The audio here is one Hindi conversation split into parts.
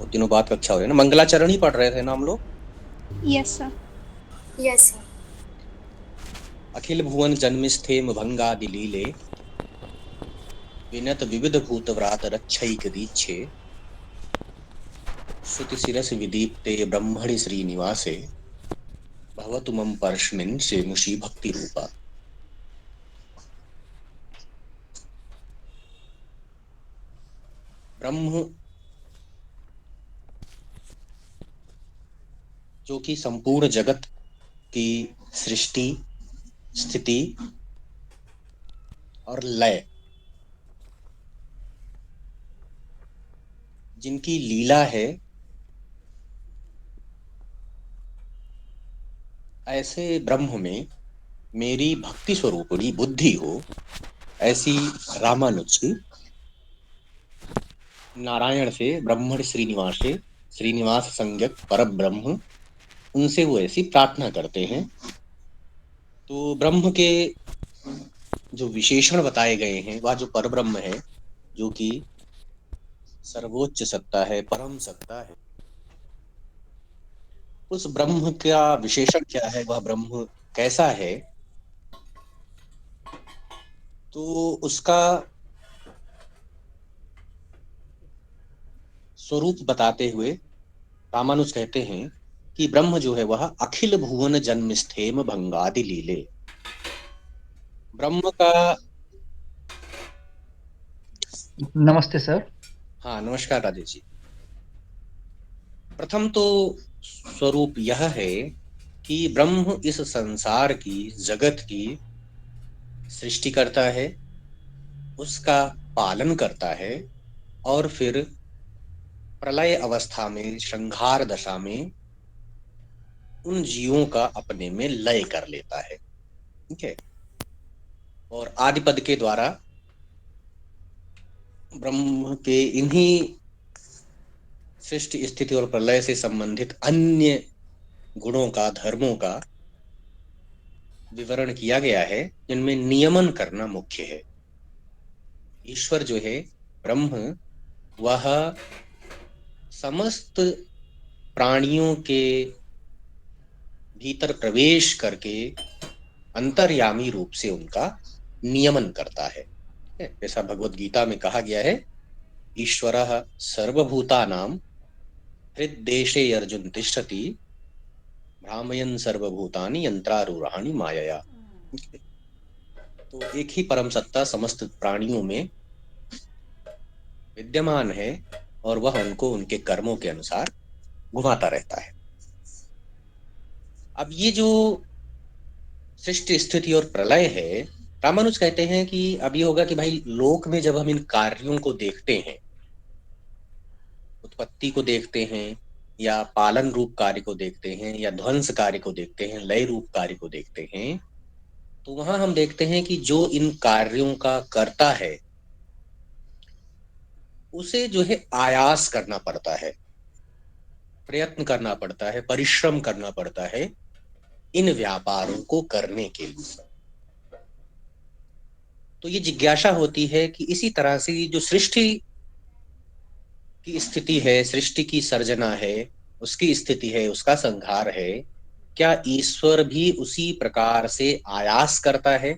बहुत दिनों बाद कक्षा हो रही है ना। मंगलाचरण ही पढ़ रहे थे ना हम लोग। Yes sir. Yes sir. अखिल भुवन जन्मिस्थेम भंगादि लीले विनत विविध भूत व्रात रक्षैक दीक्षे श्रुति शिरस विदीप्ते ब्रह्मणि श्रीनिवासे भवतु मम परस्मिन् शेमुषी भक्ति रूपा। ब्रह्म जो कि संपूर्ण जगत की सृष्टि, स्थिति और लय, जिनकी लीला है, ऐसे ब्रह्म में मेरी भक्ति स्वरूपिणी बुद्धि हो, ऐसी रामानुज की नारायण से ब्रह्मण श्रीनिवास से, श्रीनिवास संज्ञक पर ब्रह्म, उनसे वो ऐसी प्रार्थना करते हैं। तो ब्रह्म के जो विशेषण बताए गए हैं, वह जो पर ब्रह्म है, जो कि सर्वोच्च सत्ता है, परम सत्ता है, उस ब्रह्म का विशेषण क्या है, वह ब्रह्म कैसा है, तो उसका स्वरूप बताते हुए रामानुज कहते हैं कि ब्रह्म जो है वह अखिल भुवन जन्मस्थेम भंगादि लीले। ब्रह्म का, नमस्ते सर। हाँ नमस्कार राजेश जी। प्रथम तो स्वरूप यह है कि ब्रह्म इस संसार की, जगत की सृष्टि करता है, उसका पालन करता है, और फिर प्रलय अवस्था में, संहार दशा में उन जीवों का अपने में लय कर लेता है। ठीक है। और आदिपद के द्वारा ब्रह्म के इन्हीं सृष्टि, स्थिति और प्रलय से संबंधित अन्य गुणों का, धर्मों का विवरण किया गया है, जिनमें नियमन करना मुख्य है। ईश्वर जो है ब्रह्म, वह समस्त प्राणियों के भीतर प्रवेश करके अंतर्यामी रूप से उनका नियमन करता है। जैसा भगवत गीता में कहा गया है, ईश्वरः सर्वभूतानां हृद्देशे अर्जुन तिष्ठति भ्रामयन् सर्वभूतानि यंत्रारूढ़ानि मायया। तो एक ही परम सत्ता समस्त प्राणियों में विद्यमान है, और वह उनको उनके कर्मों के अनुसार घुमाता रहता है। अब ये जो सृष्टि, स्थिति और प्रलय है, रामानुज कहते हैं कि अब ये होगा कि भाई लोक में जब हम इन कार्यों को देखते हैं, उत्पत्ति को देखते हैं, या पालन रूप कार्य को देखते हैं, या ध्वंस कार्य को देखते हैं, लय रूप कार्य को देखते हैं, तो वहां हम देखते हैं कि जो इन कार्यों का करता है, उसे जो है आयास करना पड़ता है, प्रयत्न करना पड़ता है, परिश्रम करना पड़ता है इन व्यापारों को करने के लिए। तो ये जिज्ञासा होती है कि इसी तरह से जो सृष्टि की स्थिति है, सृष्टि की सर्जना है, उसकी स्थिति है, उसका संहार है, क्या ईश्वर भी उसी प्रकार से आयास करता है?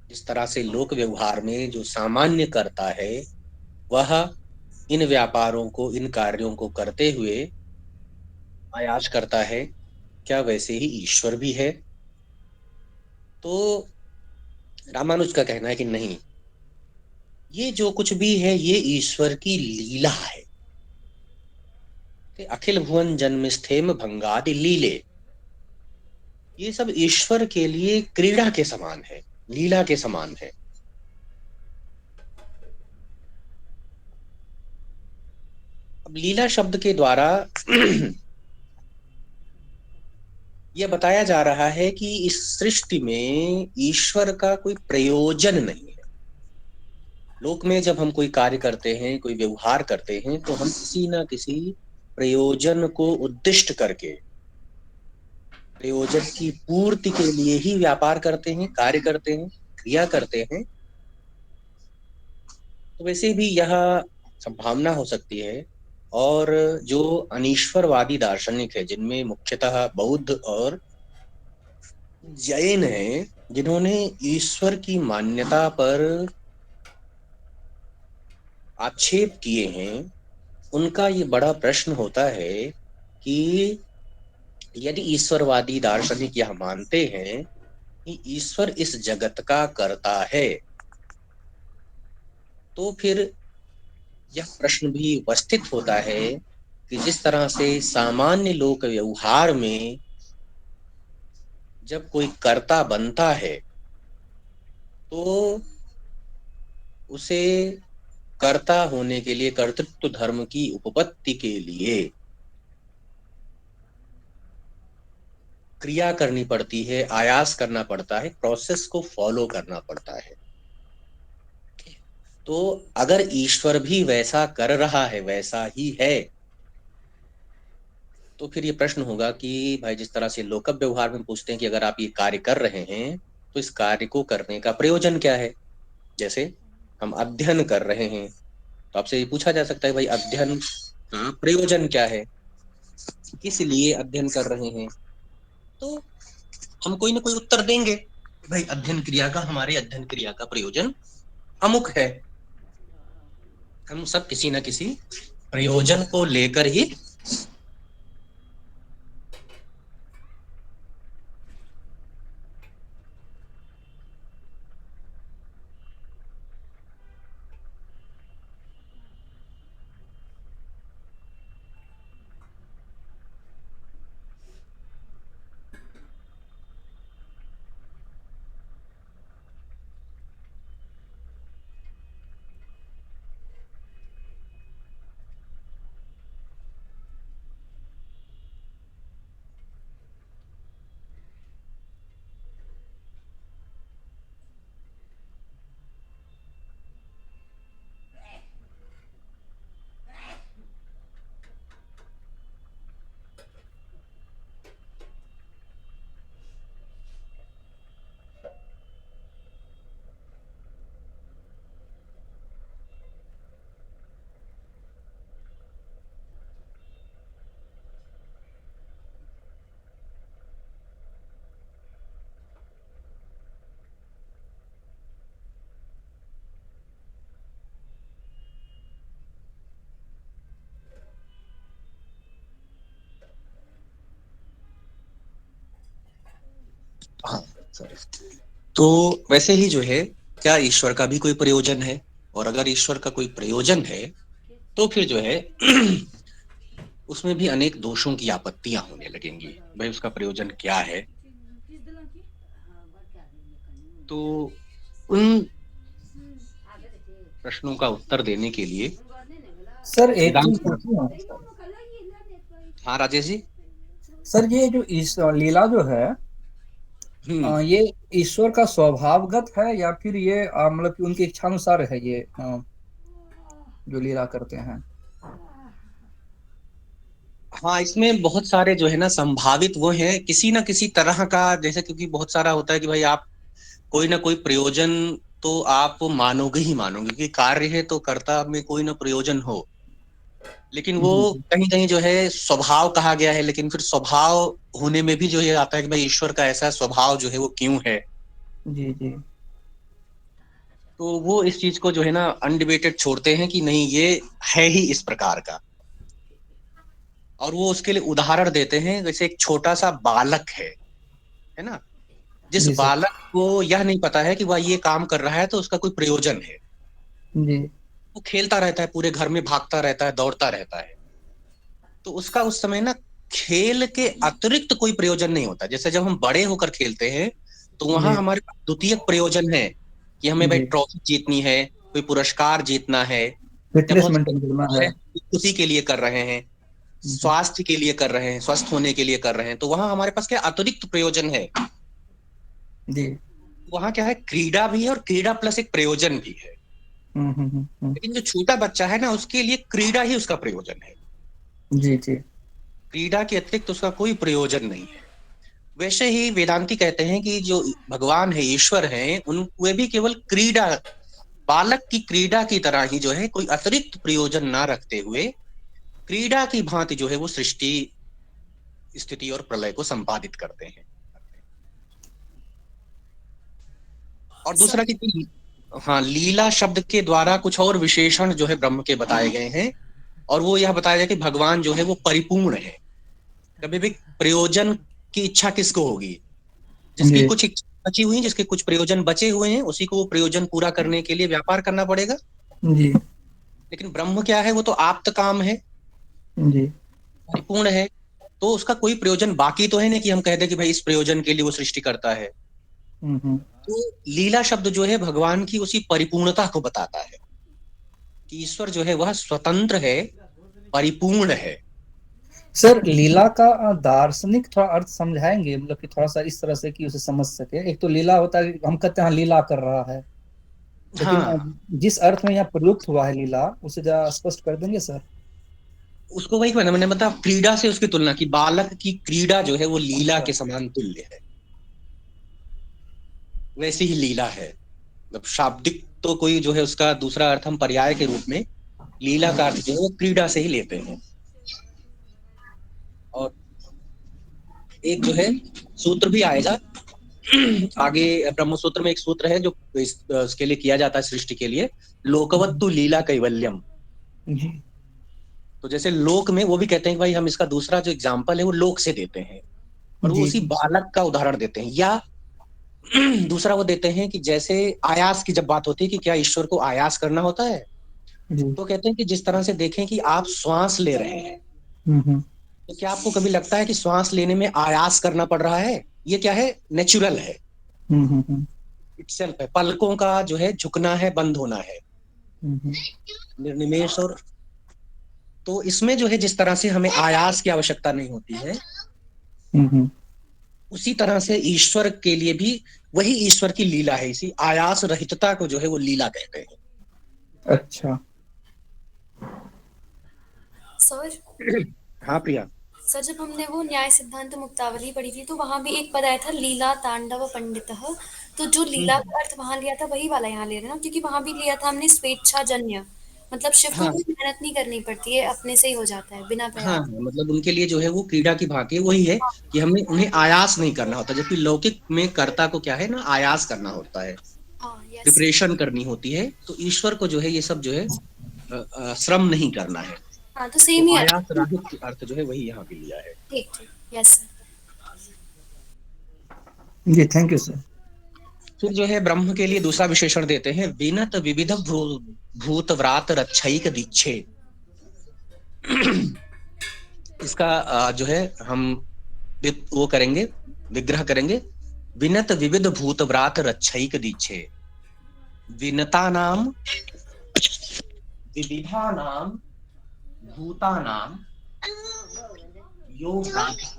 जिस तरह से लोक व्यवहार में जो सामान्य करता है, वह इन व्यापारों को, इन कार्यों को करते हुए आयास करता है, क्या वैसे ही ईश्वर भी है? तो रामानुज का कहना है कि नहीं, ये जो कुछ भी है ये ईश्वर की लीला है। अखिल भुवन जन्मस्थेम भंगादि लीले, ये सब ईश्वर के लिए क्रीड़ा के समान है, लीला के समान है। अब लीला शब्द के द्वारा यह बताया जा रहा है कि इस सृष्टि में ईश्वर का कोई प्रयोजन नहीं है। लोक में जब हम कोई कार्य करते हैं, कोई व्यवहार करते हैं, तो हम किसी ना किसी प्रयोजन को उद्दिष्ट करके, प्रयोजन की पूर्ति के लिए ही व्यापार करते हैं, कार्य करते हैं, क्रिया करते हैं। तो वैसे भी यह संभावना हो सकती है। और जो अनीश्वरवादी दार्शनिक है, जिनमें मुख्यतः बौद्ध और जैन है, जिन्होंने ईश्वर की मान्यता पर आक्षेप किए हैं, उनका ये बड़ा प्रश्न होता है कि यदि ईश्वरवादी दार्शनिक यह मानते हैं कि ईश्वर इस जगत का कर्ता है, तो फिर यह प्रश्न भी उपस्थित होता है कि जिस तरह से सामान्य लोक व्यवहार में जब कोई कर्ता बनता है, तो उसे कर्ता होने के लिए, कर्तृत्व धर्म की उपपत्ति के लिए क्रिया करनी पड़ती है, आयास करना पड़ता है, प्रोसेस को फॉलो करना पड़ता है। तो अगर ईश्वर भी वैसा कर रहा है, वैसा ही है, तो फिर ये प्रश्न होगा कि भाई, जिस तरह से लोक व्यवहार में पूछते हैं कि अगर आप ये कार्य कर रहे हैं तो इस कार्य को करने का प्रयोजन क्या है। जैसे हम अध्ययन कर रहे हैं, तो आपसे ये पूछा जा सकता है, भाई अध्ययन का प्रयोजन क्या है, किस लिए अध्ययन कर रहे हैं। तो हम कोई ना कोई उत्तर देंगे, भाई अध्ययन क्रिया का, हमारे अध्ययन क्रिया का प्रयोजन अमुक है। हम सब किसी न किसी प्रयोजन को लेकर ही। हाँ, सॉरी। तो वैसे ही जो है, क्या ईश्वर का भी कोई प्रयोजन है? और अगर ईश्वर का कोई प्रयोजन है, तो फिर जो है उसमें भी अनेक दोषों की आपत्तियां होने लगेंगी। भाई उसका प्रयोजन क्या है? तो उन प्रश्नों का उत्तर देने के लिए सर एक चीज वेदांत। पूछूं ना? हाँ राजेश जी। सर ये जो इस लीला जो है, हम्म। ये ईश्वर का स्वभावगत है या फिर ये मतलब कि उनकी इच्छा अनुसार है ये जो लीला करते हैं? हाँ, इसमें बहुत सारे जो है ना संभावित वो हैं, किसी ना किसी तरह का, जैसे क्योंकि बहुत सारा होता है कि भाई आप कोई ना कोई प्रयोजन तो आप मानोगे ही मानोगे कि कार्य है तो कर्ता में कोई ना प्रयोजन हो। लेकिन वो जी जी कहीं कहीं जो है स्वभाव कहा गया है, लेकिन फिर स्वभाव होने में भी जो ये आता है कि भाई ईश्वर का ऐसा स्वभाव जो है वो क्यों है। जी जी तो वो इस चीज को जो है ना अनडिबेटेड छोड़ते हैं कि नहीं, ये है ही इस प्रकार का। और वो उसके लिए उदाहरण देते हैं, जैसे एक छोटा सा बालक है ना, जिस जी सर। बालक को यह नहीं पता है कि वह ये काम कर रहा है तो उसका कोई प्रयोजन है। जी वो खेलता रहता है, पूरे घर में भागता रहता है, दौड़ता रहता है। तो उसका उस समय ना खेल के अतिरिक्त कोई प्रयोजन नहीं होता। जैसे जब हम बड़े होकर खेलते हैं, तो वहां जी हमारे पास द्वितीयक प्रयोजन है कि हमें भाई जी ट्रॉफी जीतनी है, कोई पुरस्कार जीतना है, या फिटनेस बहुत मेंटेन करना सारे है। हैं उसी के लिए कर रहे हैं, जी स्वास्थ्य के लिए कर रहे हैं, स्वस्थ होने के लिए कर रहे हैं। तो वहां हमारे पास क्या अतिरिक्त प्रयोजन है। जी। वहां क्या है, क्रीड़ा भी है और क्रीड़ा प्लस एक प्रयोजन भी है। लेकिन जो छोटा बच्चा है ना, उसके लिए क्रीड़ा ही उसका प्रयोजन है। जी जी क्रीड़ा के अतिरिक्त उसका कोई प्रयोजन नहीं है। वैसे ही वेदांती कहते हैं कि जो भगवान है, ईश्वर है, उन वे भी केवल क्रीड़ा बालक की क्रीड़ा की तरह ही जो है कोई अतिरिक्त प्रयोजन ना रखते हुए क्रीड़ा की भांति जो है वो सृष्टि, स्थिति और प्रलय को संपादित करते हैं। और दूसरा सर कि हाँ, लीला शब्द के द्वारा कुछ और विशेषण जो है ब्रह्म के बताए गए हैं, और वो यह बताया जाए कि भगवान जो है वो परिपूर्ण है। कभी भी प्रयोजन की इच्छा किसको होगी? जिसकी जी कुछ इच्छा बची हुई है, जिसके कुछ प्रयोजन बचे हुए हैं, उसी को वो प्रयोजन पूरा करने के लिए व्यापार करना पड़ेगा। जी लेकिन ब्रह्म क्या है? वो तो आप्त काम है, जी। परिपूर्ण है। तो उसका कोई प्रयोजन बाकी तो है नहीं कि हम कह दें कि भाई इस प्रयोजन के लिए वो सृष्टि करता है। हम्म। तो लीला शब्द जो है भगवान की उसी परिपूर्णता को बताता है कि ईश्वर जो है वह स्वतंत्र है, परिपूर्ण है। सर लीला का दार्शनिक थोड़ा अर्थ समझाएंगे, मतलब कि थोड़ा सा इस तरह से कि उसे समझ सके। एक तो लीला होता है, हम कहते हैं हाँ, लीला कर रहा है, लेकिन हाँ, जिस अर्थ में यहाँ प्रयुक्त हुआ है लीला, उसे जरा स्पष्ट कर देंगे सर। उसको वही मैंने मतलब क्रीड़ा से उसकी तुलना की, बालक की क्रीड़ा जो है वो लीला अच्छा। के समान तुल्य है। वैसी ही लीला है। मतलब शाब्दिक तो कोई जो है उसका दूसरा अर्थ हम पर्याय के रूप में लीला का अर्थ जो है वो क्रीड़ा से ही लेते हैं। और एक जो है सूत्र भी आएगा आगे, ब्रह्म सूत्र में एक सूत्र है जो इसके लिए किया जाता है, सृष्टि के लिए, लोकवत्तु लीला कैवल्यम। जी तो जैसे लोक में वो भी कहते हैं कि भाई हम इसका दूसरा जो एग्जाम्पल है वो लोक से देते हैं, और वो जी उसी जी बालक का उदाहरण देते हैं। या दूसरा वो देते हैं कि जैसे आयास की जब बात होती है कि क्या ईश्वर को आयास करना होता है, जी। तो कहते हैं कि जिस तरह से देखें कि आप श्वास ले रहे हैं, हम्म। तो क्या आपको कभी लगता है कि श्वास लेने में आयास करना पड़ रहा है? ये क्या है? नेचुरल है, हम्म। इटसेल्फ है। पलकों का जो है झुकना है, बंद होना है, हम्म। निर्निमेष। और तो इसमें जो है जिस तरह से हमें आयास की आवश्यकता नहीं होती है, हम्म। उसी तरह से ईश्वर के लिए भी वही ईश्वर की लीला है। इसी आयास रहितता को जो है वो लीला कहते हैं। अच्छा। सर हाँ प्रिया। सर जब हमने वो न्याय सिद्धांत मुक्तावली पढ़ी थी तो वहां भी एक पद आया था लीला तांडव पंडितः। तो जो लीला का अर्थ वहां लिया था वही वाला यहाँ ले रहे हैं ना, क्योंकि वहां भी लिया था हमने स्वेच्छाजन्य, मतलब शिव को हाँ कोई मेहनत नहीं करनी पड़ती है, अपने से ही हो जाता है बिना हाँ प्रयास। हाँ, मतलब उनके लिए जो है वो क्रीड़ा की भांति वही है कि हमें उन्हें आयास नहीं करना होता, जबकि लौकिक में कर्ता को क्या है ना, आयास करना होता है, हाँ यस। प्रिपरेशन करनी होती है। तो ईश्वर को जो है ये सब जो है श्रम नहीं करना है। हाँ तो तो सेम ही आयास अर्थ। राहित अर्थ जो है वही यहाँ पे लिया है। ठीक ठीक यस सर। जी थैंक यू सर। फिर जो है ब्रह्म के लिए दूसरा विशेषण देते हैं, विनत विविध भूत व्रात रक्षैक दीक्षे। इसका जो है हम वो करेंगे, विग्रह करेंगे। विनत विविध भूत व्रात रक्षैक दीक्षे, विनता नाम विविधा नाम भूता नाम यो व्रातः,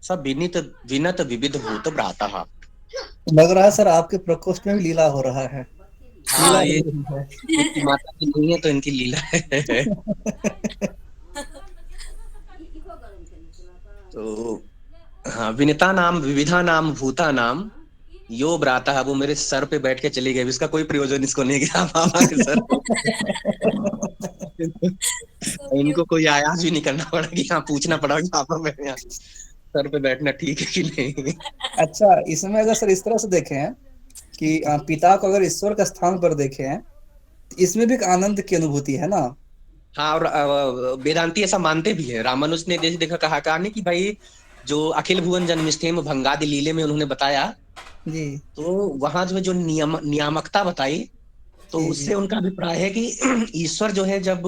सब विनित विनत विविध भूत व्रातः। लग रहा है सर आपके प्रकोष्ठ में भी लीला हो रहा है। लीला हाँ, हो ये रही है। इनकी माता की नहीं है तो इनकी लीला है। तो हाँ, विनिता नाम विविधा नाम भूता नाम यो ब्राता है, वो मेरे सर पे बैठ के चली गई, इसका कोई प्रयोजन इसको नहीं गया मामा के सर पे। सो इनको क्यूट। कोई आयास भी नहीं करना पड़ा कि हाँ पूछना पड़ा कि पापा मेरे यहाँ सर पे बैठना ठीक है कि नहीं। अच्छा, इसमें अगर सर इस तरह से देखें कि पिता को अगर ईश्वर के स्थान पर देखें, तो इसमें भी एक आनंद की अनुभूति है ना। हाँ, और वेदांती ऐसा मानते भी है। रामानुज ने जैसे देखा कहा कहानी कि भाई जो अखिल भुवन जन्मस्थेम भंगादि लीले में उन्होंने बताया, जी तो वहां जो नियामकता बताई, तो जी जी उससे उनका अभिप्राय है कि ईश्वर जो है जब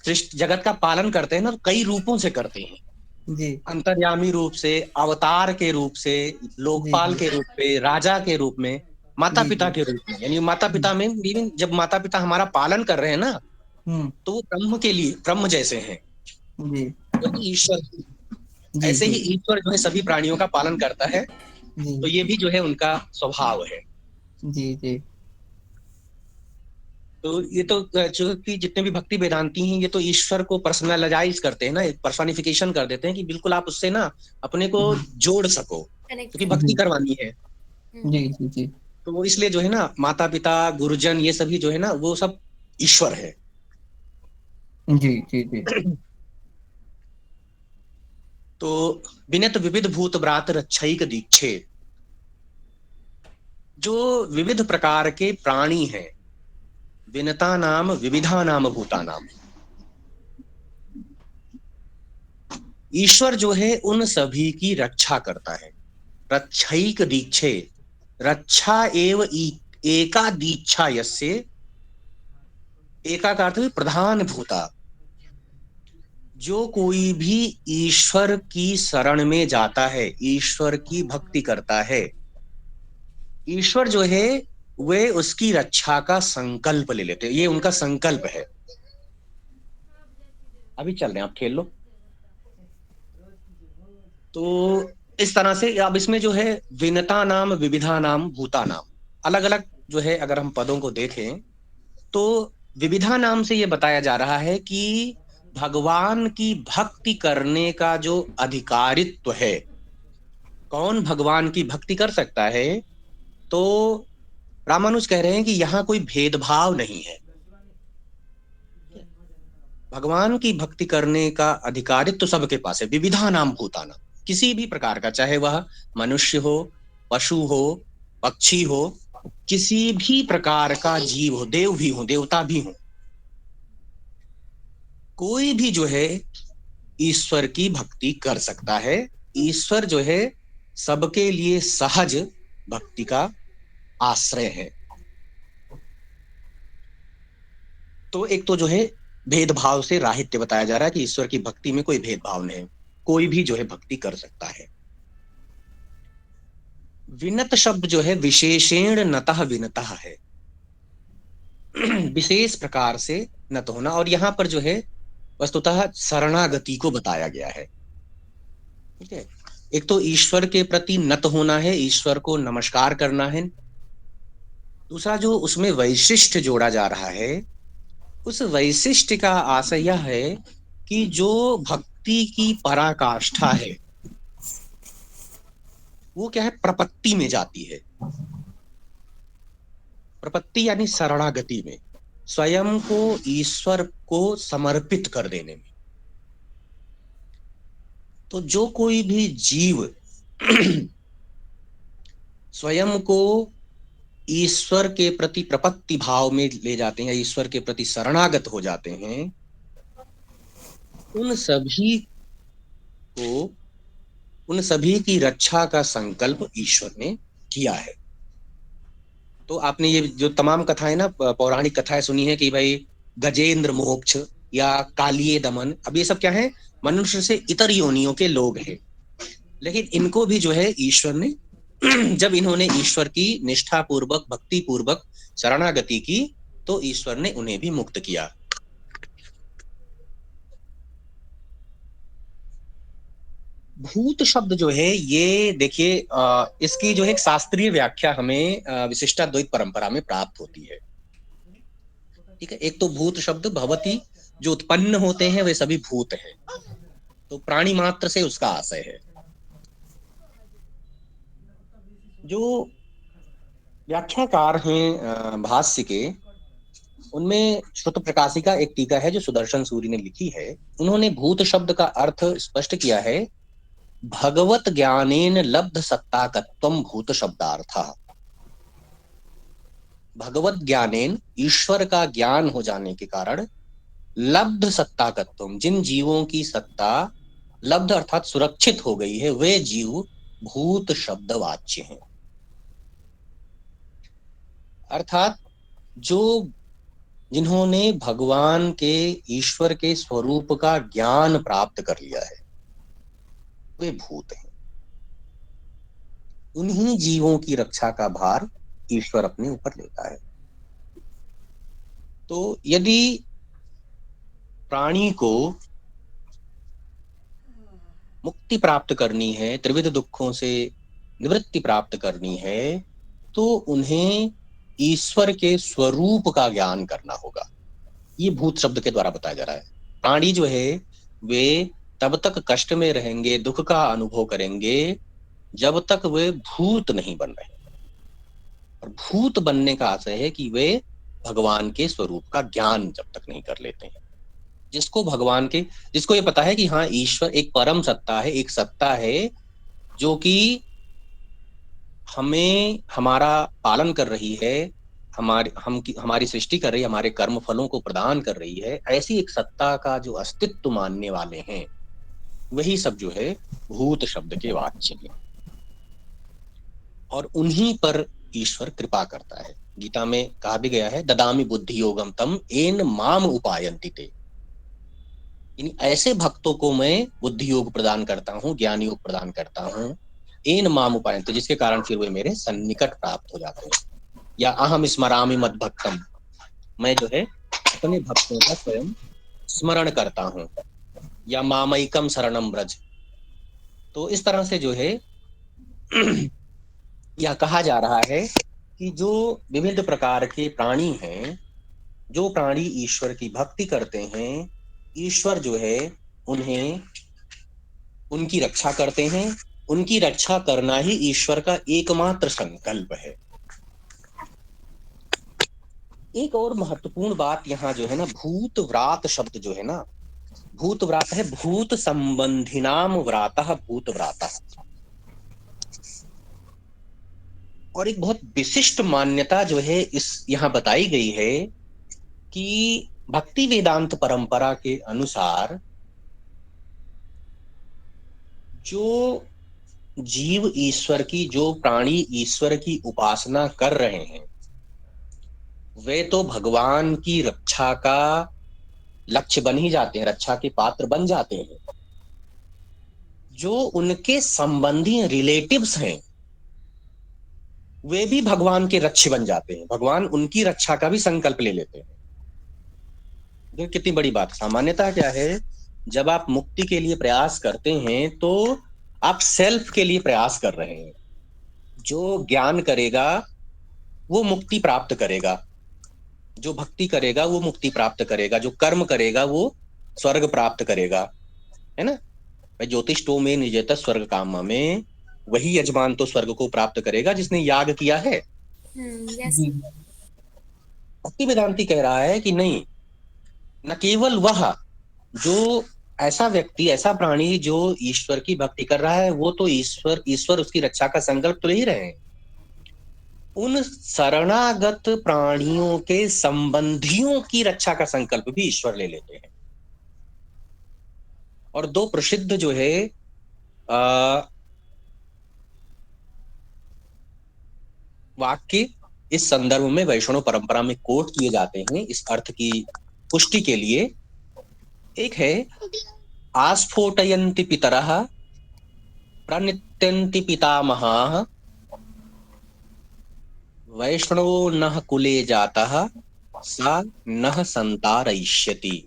सृष्टि जगत का पालन करते हैं ना, तो कई रूपों से करते हैं। जी अंतर्यामी रूप से, अवतार के रूप से, जी लोकपाल जी के रूप में, राजा के रूप में, माता जी पिता जी। के रूप में। यानी माता हम्म पिता में भी जब माता पिता हमारा पालन कर रहे हैं ना, हम्म, तो वो ब्रह्म के लिए ब्रह्म जैसे हैं, जी वही ईश्वर। जी ऐसे जी ही ईश्वर जो है सभी प्राणियों का पालन करता है, जी तो ये भी जो है उनका स्वभाव है। जी जी तो ये तो जो कि जितने भी भक्ति वेदांती हैं, ये तो ईश्वर को पर्सनलाइज करते हैं ना, पर्सनिफिकेशन कर देते हैं कि बिल्कुल आप उससे ना अपने को जी जोड़ सको, कनेक्ट क्योंकि कर। भक्ति जी करवानी है। जी जी जी तो इसलिए जो है ना, माता पिता, गुरुजन, ये सभी जो है ना, वो सब ईश्वर है। जी जी जी तो विनत विविध भूत ब्रात रक्षैक दीक्षे, जो विविध प्रकार के प्राणी हैं, विनता नाम विविधा नाम भूता नाम, ईश्वर जो है उन सभी की रक्षा करता है। रक्षैक दीक्षे, रक्षा एव एका दीक्षा यस्य, एका का अर्थ है प्रधान भूता, जो कोई भी ईश्वर की शरण में जाता है, ईश्वर की भक्ति करता है, ईश्वर जो है वे उसकी रक्षा का संकल्प ले लेते हैं। ये उनका संकल्प है। अभी चल रहे हैं, आप खेल लो। तो इस तरह से अब इसमें जो है विनता नाम विविधा नाम भूता नाम, अलग अलग जो है अगर हम पदों को देखें तो विविधा नाम से ये बताया जा रहा है कि भगवान की भक्ति करने का जो अधिकारित्व है, कौन भगवान की भक्ति कर सकता है, तो रामानुज कह रहे हैं कि यहाँ कोई भेदभाव नहीं है। भगवान की भक्ति करने का अधिकारित्व तो सबके पास है, विविधा नाम भूताना, किसी भी प्रकार का, चाहे वह मनुष्य हो, पशु हो, पक्षी हो, किसी भी प्रकार का जीव हो, देव भी हो, देवता भी हो, कोई भी जो है ईश्वर की भक्ति कर सकता है। ईश्वर जो है सबके लिए सहज भक्ति का आश्रय है। तो एक तो जो है भेदभाव से राहित्य बताया जा रहा है कि ईश्वर की भक्ति में कोई भेदभाव नहीं, कोई भी जो है भक्ति कर सकता है। विनत शब्द जो है विशेषेण नतः विनतः है, विशेष प्रकार से नत होना, और यहां पर जो है वस्तुतः शरणागति को बताया गया है। ठीक है, एक तो ईश्वर के प्रति नत होना है, ईश्वर को नमस्कार करना है। दूसरा जो उसमें वैशिष्ट जोड़ा जा रहा है, उस वैशिष्ट का आशय यह है कि जो भक्ति की पराकाष्ठा है वो क्या है, प्रपत्ति में जाती है। प्रपत्ति यानी शरणागति में, स्वयं को ईश्वर को समर्पित कर देने में। तो जो कोई भी जीव स्वयं को ईश्वर के प्रति प्रपत्ति भाव में ले जाते हैं, ईश्वर के प्रति शरणागत हो जाते हैं, उन सभी को, उन सभी की रक्षा का संकल्प ईश्वर ने किया है। तो आपने ये जो तमाम कथाएं ना, पौराणिक कथाएं सुनी है कि भाई गजेंद्र मोक्ष या कालिये दमन, अब ये सब क्या है, मनुष्य से इतर योनियों के लोग हैं, लेकिन इनको भी जो है ईश्वर ने जब इन्होंने ईश्वर की निष्ठा पूर्वक, भक्ति पूर्वक शरणागति की, तो ईश्वर ने उन्हें भी मुक्त किया। भूत शब्द जो है ये देखिए, इसकी जो है एक शास्त्रीय व्याख्या हमें विशिष्टाद्वैत परंपरा में प्राप्त होती है। ठीक है, एक तो भूत शब्द भवती, जो उत्पन्न होते हैं वे सभी भूत हैं, तो प्राणी मात्र से उसका आशय है। जो व्याख्याकार हैं भाष्य के, उनमें श्रुत प्रकाशिका एक टीका है जो सुदर्शन सूरि ने लिखी है। उन्होंने भूत शब्द का अर्थ स्पष्ट किया है, भगवत ज्ञानेन लब्ध सत्ताकत्वम भूत शब्दार्थ। भगवत ज्ञानेन, ईश्वर का ज्ञान हो जाने के कारण, लब्ध सत्ताकत्वम, जिन जीवों की सत्ता लब्ध अर्थात सुरक्षित हो गई है, वे जीव भूत शब्द वाच्य हैं। अर्थात जो, जिन्होंने भगवान के, ईश्वर के स्वरूप का ज्ञान प्राप्त कर लिया है, वे भूत हैं। उन्हीं जीवों की रक्षा का भार ईश्वर अपने ऊपर लेता है। तो यदि प्राणी को मुक्ति प्राप्त करनी है, त्रिविध दुखों से निवृत्ति प्राप्त करनी है, तो उन्हें ईश्वर के स्वरूप का ज्ञान करना होगा। ये भूत शब्द के द्वारा बताया जा रहा है। प्राणी जो है वे तब तक कष्ट में रहेंगे, दुख का अनुभव करेंगे, जब तक वे भूत नहीं बन रहे। और भूत बनने का आशय है कि वे भगवान के स्वरूप का ज्ञान जब तक नहीं कर लेते हैं। जिसको ये पता है कि हाँ, ईश्वर एक परम सत्ता है, एक सत्ता है जो कि हमें हमारा पालन कर रही है, हमारी सृष्टि कर रही है, हमारे कर्म फलों को प्रदान कर रही है, ऐसी एक सत्ता का जो अस्तित्व मानने वाले हैं, वही सब जो है भूत शब्द के वाच्य हैं। और उन्हीं पर ईश्वर कृपा करता है। गीता में कहा भी गया है, ददामि बुद्धि योगम तम एन माम उपायन्ति ते। इन ऐसे भक्तों को मैं बुद्धि योग प्रदान करता हूँ, ज्ञान योग प्रदान करता हूँ, एन माम उपायन्ति, जिसके कारण फिर वे मेरे सन्निकट प्राप्त हो जाते हैं। या अहम स्मरामि मद भक्तम, मैं जो है अपने भक्तों का स्वयं स्मरण करता हूँ। या मामैकम शरणम ब्रज। तो इस तरह से जो है यह कहा जा रहा है कि जो विविध प्रकार के प्राणी हैं, जो प्राणी ईश्वर की भक्ति करते हैं, ईश्वर जो है उन्हें उनकी रक्षा करते हैं। उनकी रक्षा करना ही ईश्वर का एकमात्र संकल्प है। एक और महत्वपूर्ण बात यहाँ जो है ना, भूत व्रात शब्द जो है ना, भूत व्रात है भूत संबंधिनाम व्रातः भूत व्रातः। और एक बहुत विशिष्ट मान्यता जो है इस यहाँ बताई गई है कि भक्ति वेदांत परंपरा के अनुसार जो जीव ईश्वर की, जो प्राणी ईश्वर की उपासना कर रहे हैं, वे तो भगवान की रक्षा का लक्ष्य बन ही जाते हैं, रक्षा के पात्र बन जाते हैं। जो उनके संबंधी रिलेटिव्स हैं, वे भी भगवान के रक्ष बन जाते हैं, भगवान उनकी रक्षा का भी संकल्प ले लेते हैं। देखो कितनी बड़ी बात। सामान्यतः क्या है, जब आप मुक्ति के लिए प्रयास करते हैं तो आप सेल्फ के लिए प्रयास कर रहे हैं। जो ज्ञान करेगा वो मुक्ति प्राप्त करेगा, जो भक्ति करेगा वो मुक्ति प्राप्त करेगा, जो कर्म करेगा वो स्वर्ग प्राप्त करेगा, है ना। भाई ज्योतिषो में निजेत स्वर्ग काम में, वही यजमान तो स्वर्ग को प्राप्त करेगा जिसने याग किया है। यस। भक्ति वेदांती कह रहा है कि नहीं, न केवल वह, जो ऐसा व्यक्ति, ऐसा प्राणी जो ईश्वर की भक्ति कर रहा है, वो तो ईश्वर उसकी रक्षा का संकल्प तो ले ही रहे हैं, उन शरणागत प्राणियों के संबंधियों की रक्षा का संकल्प भी ईश्वर ले लेते हैं। और दो प्रसिद्ध जो है वाक्य इस संदर्भ में वैष्णव परंपरा में कोट किए जाते हैं इस अर्थ की पुष्टि के लिए। एक है, आस्फोटयन्ति पितरः प्रणित्यन्ति पितामहाः वैष्णवो नः कुले जातः सा नः संतारयिष्यति।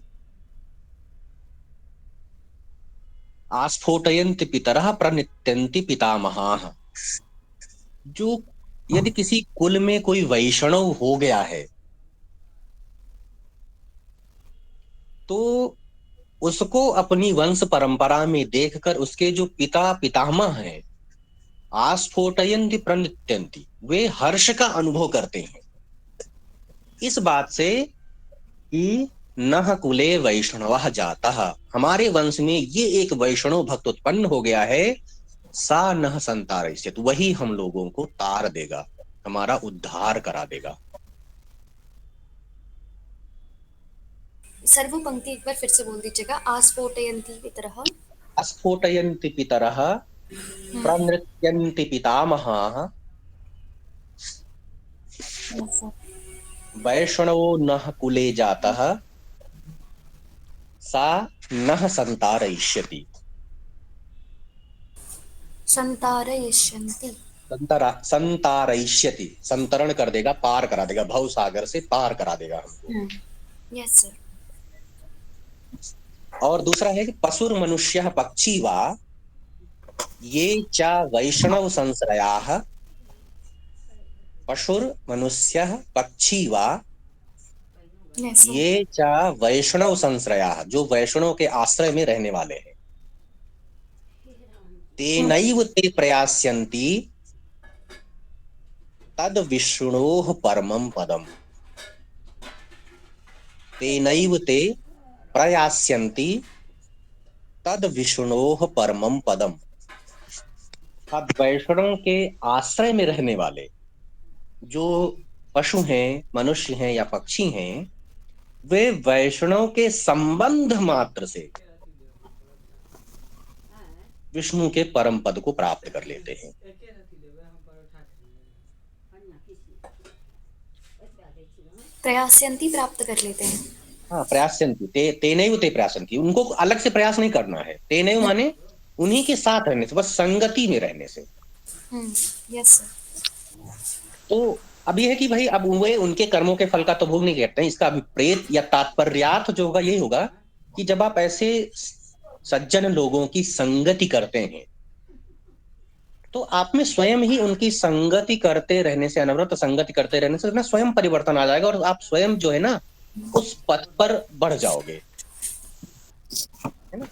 आस्फोटयन्ति पितरः प्रणित्यन्ति पितामहाः। जो यदि किसी कुल में कोई वैष्णव हो गया है तो उसको अपनी वंश परंपरा में देखकर उसके जो पिता पितामह हैं, आस्फोटयन्ति प्रणित्यन्ति, वे हर्ष का अनुभव करते हैं इस बात से कि नह कुले वैष्णव जातः, हमारे वंश में ये एक वैष्णव भक्त उत्पन्न हो गया है, सा नह संतारयिष्यति, वही हम लोगों को तार देगा, हमारा उद्धार करा देगा। सर वो पंक्ति एक बार फिर से बोल दीजिएगा। आस्फोटयन्ति पितरः आस्फोटयन्ति पितरः प्रणृत्यन्ति पितामहाः वैष्णवो नः कुले जातः सा नः संतारयिष्यति। संतारयिष्यन्ति, संतारयिष्यति, संतरण कर देगा, पार करा देगा, भव सागर से पार करा देगा हमको। Yes sir. और दूसरा है कि पशुर मनुष्यः पक्षी वा ये च वैष्णव संश्रयाः, पशुर मनुष्यः पक्षी वा ये च वैष्णव संश्रयाः, जो वैष्णव के आश्रय में रहने वाले हैं, तेनैव ते प्रयास्यन्ति तद विष्णोः परमं पदम तेनैव ते प्रयास्यन्ति तद विष्णोः परमं पदम। अब वैष्णव के आश्रय में रहने वाले जो पशु हैं, मनुष्य हैं या पक्षी हैं, वे वैष्णव के संबंध मात्र से विष्णु के परम पद को प्राप्त कर लेते हैं। प्रयास्यन्ति प्राप्त कर लेते हैं। हाँ, प्रयास्यन्ति तेनैव ते प्रयास्यन्ति, उनको अलग से प्रयास नहीं करना है। तेनैव माने उन्हीं के साथ रहने से, बस संगति में रहने से। Yes sir. तो अब ये है कि भाई अब वे उनके कर्मों के फल का तो भोग नहीं करते हैं। इसका अभिप्रेत या तात्पर्यार्थ जो होगा यही होगा कि जब आप ऐसे सज्जन लोगों की संगति करते हैं तो आप में स्वयं ही उनकी संगति करते रहने से, अनवरत संगति करते रहने से ना स्वयं परिवर्तन आ जाएगा और आप स्वयं जो है ना उस पथ पर बढ़ जाओगे, है ना।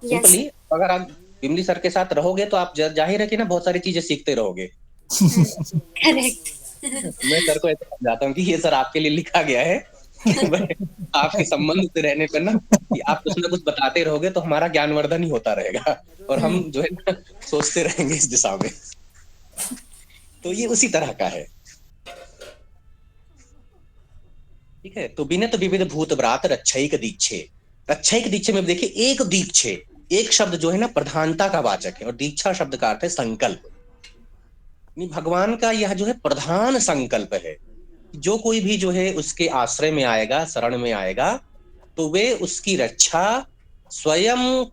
यस सिंपली अगर आप बिमली सर के साथ रहोगे तो आप जाहिर है कि ना बहुत सारी चीजें सीखते रहोगे। करेक्ट। मैं सर को ऐसा समझाता हूँ कि ये सर आपके लिए लिखा गया है कि भाई आपके संबंध से रहने पर ना कि आप कुछ ना कुछ बताते रहोगे तो हमारा ज्ञानवर्धन ही होता रहेगा और हम जो है ना सोचते रहेंगे इस दिशा में। तो ये उसी तरह का है, ठीक है। तो बिने तो विविध भूत व्रात रक्षैक दीक्षे। रक्षैक दीक्षे में देखिए एक दीक्षे, एक शब्द जो है ना प्रधानता का वाचक है और दीक्षा शब्द का अर्थ है संकल्प। भगवान का यह जो है प्रधान संकल्प है, जो कोई भी जो है उसके आश्रय में आएगा, शरण में आएगा, तो वे उसकी रक्षा स्वयं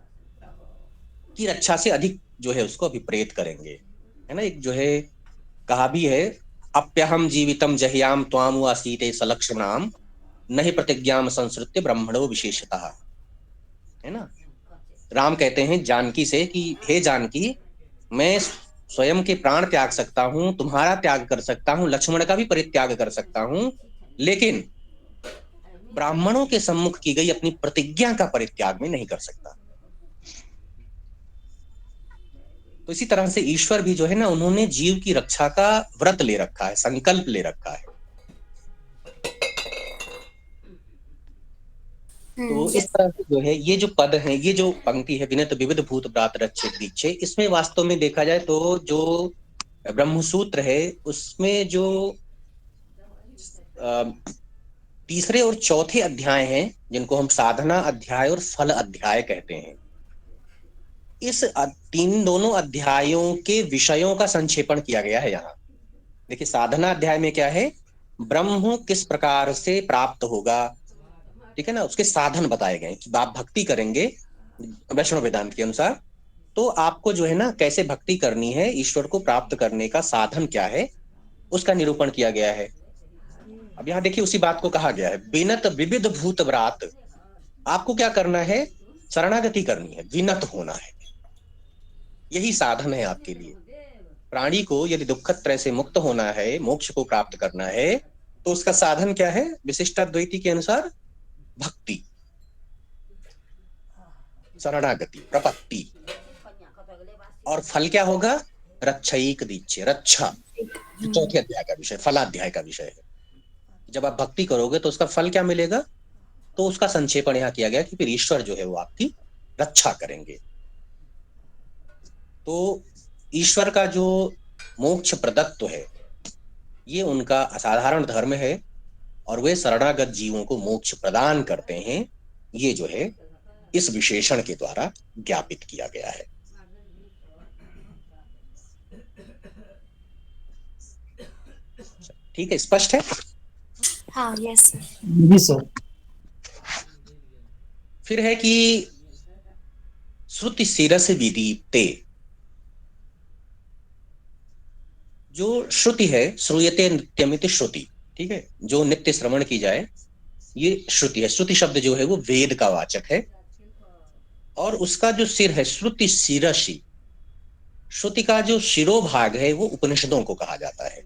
की रक्षा से अधिक जो है उसको अभिप्रेत करेंगे, है ना। एक जो है कहा भी है, अप्यहम जीवितम जहियाम त्वाम वासीते सलक्ष्मणाम नहीं प्रतिज्ञाम संसृत्य ब्रह्मणो विशेषतः, है ना। राम कहते हैं जानकी से कि हे जानकी, मैं स्वयं के प्राण त्याग सकता हूं, तुम्हारा त्याग कर सकता हूं, लक्ष्मण का भी परित्याग कर सकता हूं, लेकिन ब्राह्मणों के सम्मुख की गई अपनी प्रतिज्ञा का परित्याग में नहीं कर सकता। तो इसी तरह से ईश्वर भी जो है ना उन्होंने जीव की रक्षा का व्रत ले रखा है, संकल्प ले रखा है। तो इस तरह से जो है ये जो पद है, ये जो पंक्ति है विनत विविध भूत व्रात रक्षित दीक्षे, इसमें वास्तव में देखा जाए तो जो ब्रह्मसूत्र है उसमें जो तीसरे और चौथे अध्याय हैं जिनको हम साधना अध्याय और फल अध्याय कहते हैं, इस तीन दोनों अध्यायों के विषयों का संक्षेपण किया गया है यहाँ। देखिए साधना अध्याय में क्या है, ब्रह्म किस प्रकार से प्राप्त होगा, ठीक है ना, उसके साधन बताए गए कि आप भक्ति करेंगे वैष्णव वेदांत के अनुसार, तो आपको जो है ना कैसे भक्ति करनी है, ईश्वर को प्राप्त करने का साधन क्या है, उसका निरूपण किया गया है। अब यहाँ देखिए उसी बात को कहा गया है, विनत विविध भूत व्रात। आपको क्या करना है, शरणागति करनी है, विनत होना है, यही साधन है आपके लिए। प्राणी को यदि दुखद त्रय से मुक्त होना है, मोक्ष को प्राप्त करना है, तो उसका साधन क्या है, विशिष्टाद्वैती के अनुसार भक्ति, शरणागति, प्रपत्ति। और फल क्या होगा, रक्षैक दीक्षे, रक्षा, जो चौथे अध्याय का विषय, फलाध्याय का विषय है। जब आप भक्ति करोगे तो उसका फल क्या मिलेगा, तो उसका संक्षेपण यहाँ किया गया कि फिर ईश्वर जो है वो आपकी रक्षा करेंगे। तो ईश्वर का जो मोक्ष प्रदत्त है ये उनका असाधारण धर्म है और वे शरणागत जीवों को मोक्ष प्रदान करते हैं, ये जो है इस विशेषण के द्वारा ज्ञापित किया गया है। ठीक है, स्पष्ट है। हाँ यस जी सर। फिर है कि श्रुति शिरस विदीप्ते, जो श्रुति है, श्रूयते नित्यमिति श्रुति, ठीक है, जो नित्य श्रवण की जाए, ये श्रुति है। श्रुति शब्द जो है वो वेद का वाचक है और उसका जो सिर है श्रुति शिरसी, श्रुति का जो शिरोभाग है वो उपनिषदों को कहा जाता है।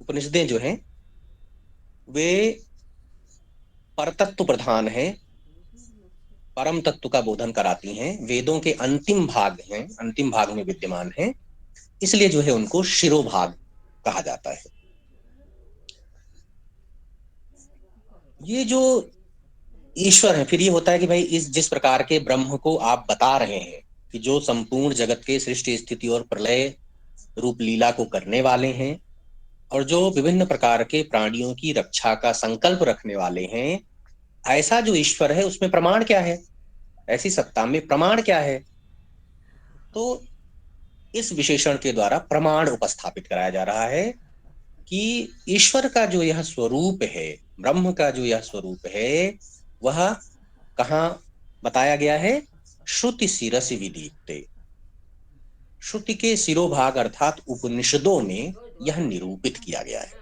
उपनिषदें जो हैं वे परतत्व प्रधान हैं, परम तत्व का बोधन कराती हैं, वेदों के अंतिम भाग हैं, अंतिम भाग में विद्यमान हैं, इसलिए जो है उनको शिरोभाग कहा जाता है। ये जो ईश्वर है, फिर ये होता है कि भाई इस जिस प्रकार के ब्रह्म को आप बता रहे हैं कि जो संपूर्ण जगत के सृष्टि स्थिति और प्रलय रूप लीला को करने वाले हैं और जो विभिन्न प्रकार के प्राणियों की रक्षा का संकल्प रखने वाले हैं, ऐसा जो ईश्वर है उसमें प्रमाण क्या है, ऐसी सत्ता में प्रमाण क्या है? तो इस विशेषण के द्वारा प्रमाण उपस्थापित कराया जा रहा है कि ईश्वर का जो यह स्वरूप है, ब्रह्म का जो यह स्वरूप है, वह कहाँ बताया गया है? श्रुति शिरसि विदीप्ते। श्रुति के शिरोभाग अर्थात उपनिषदों में यह निरूपित किया गया है।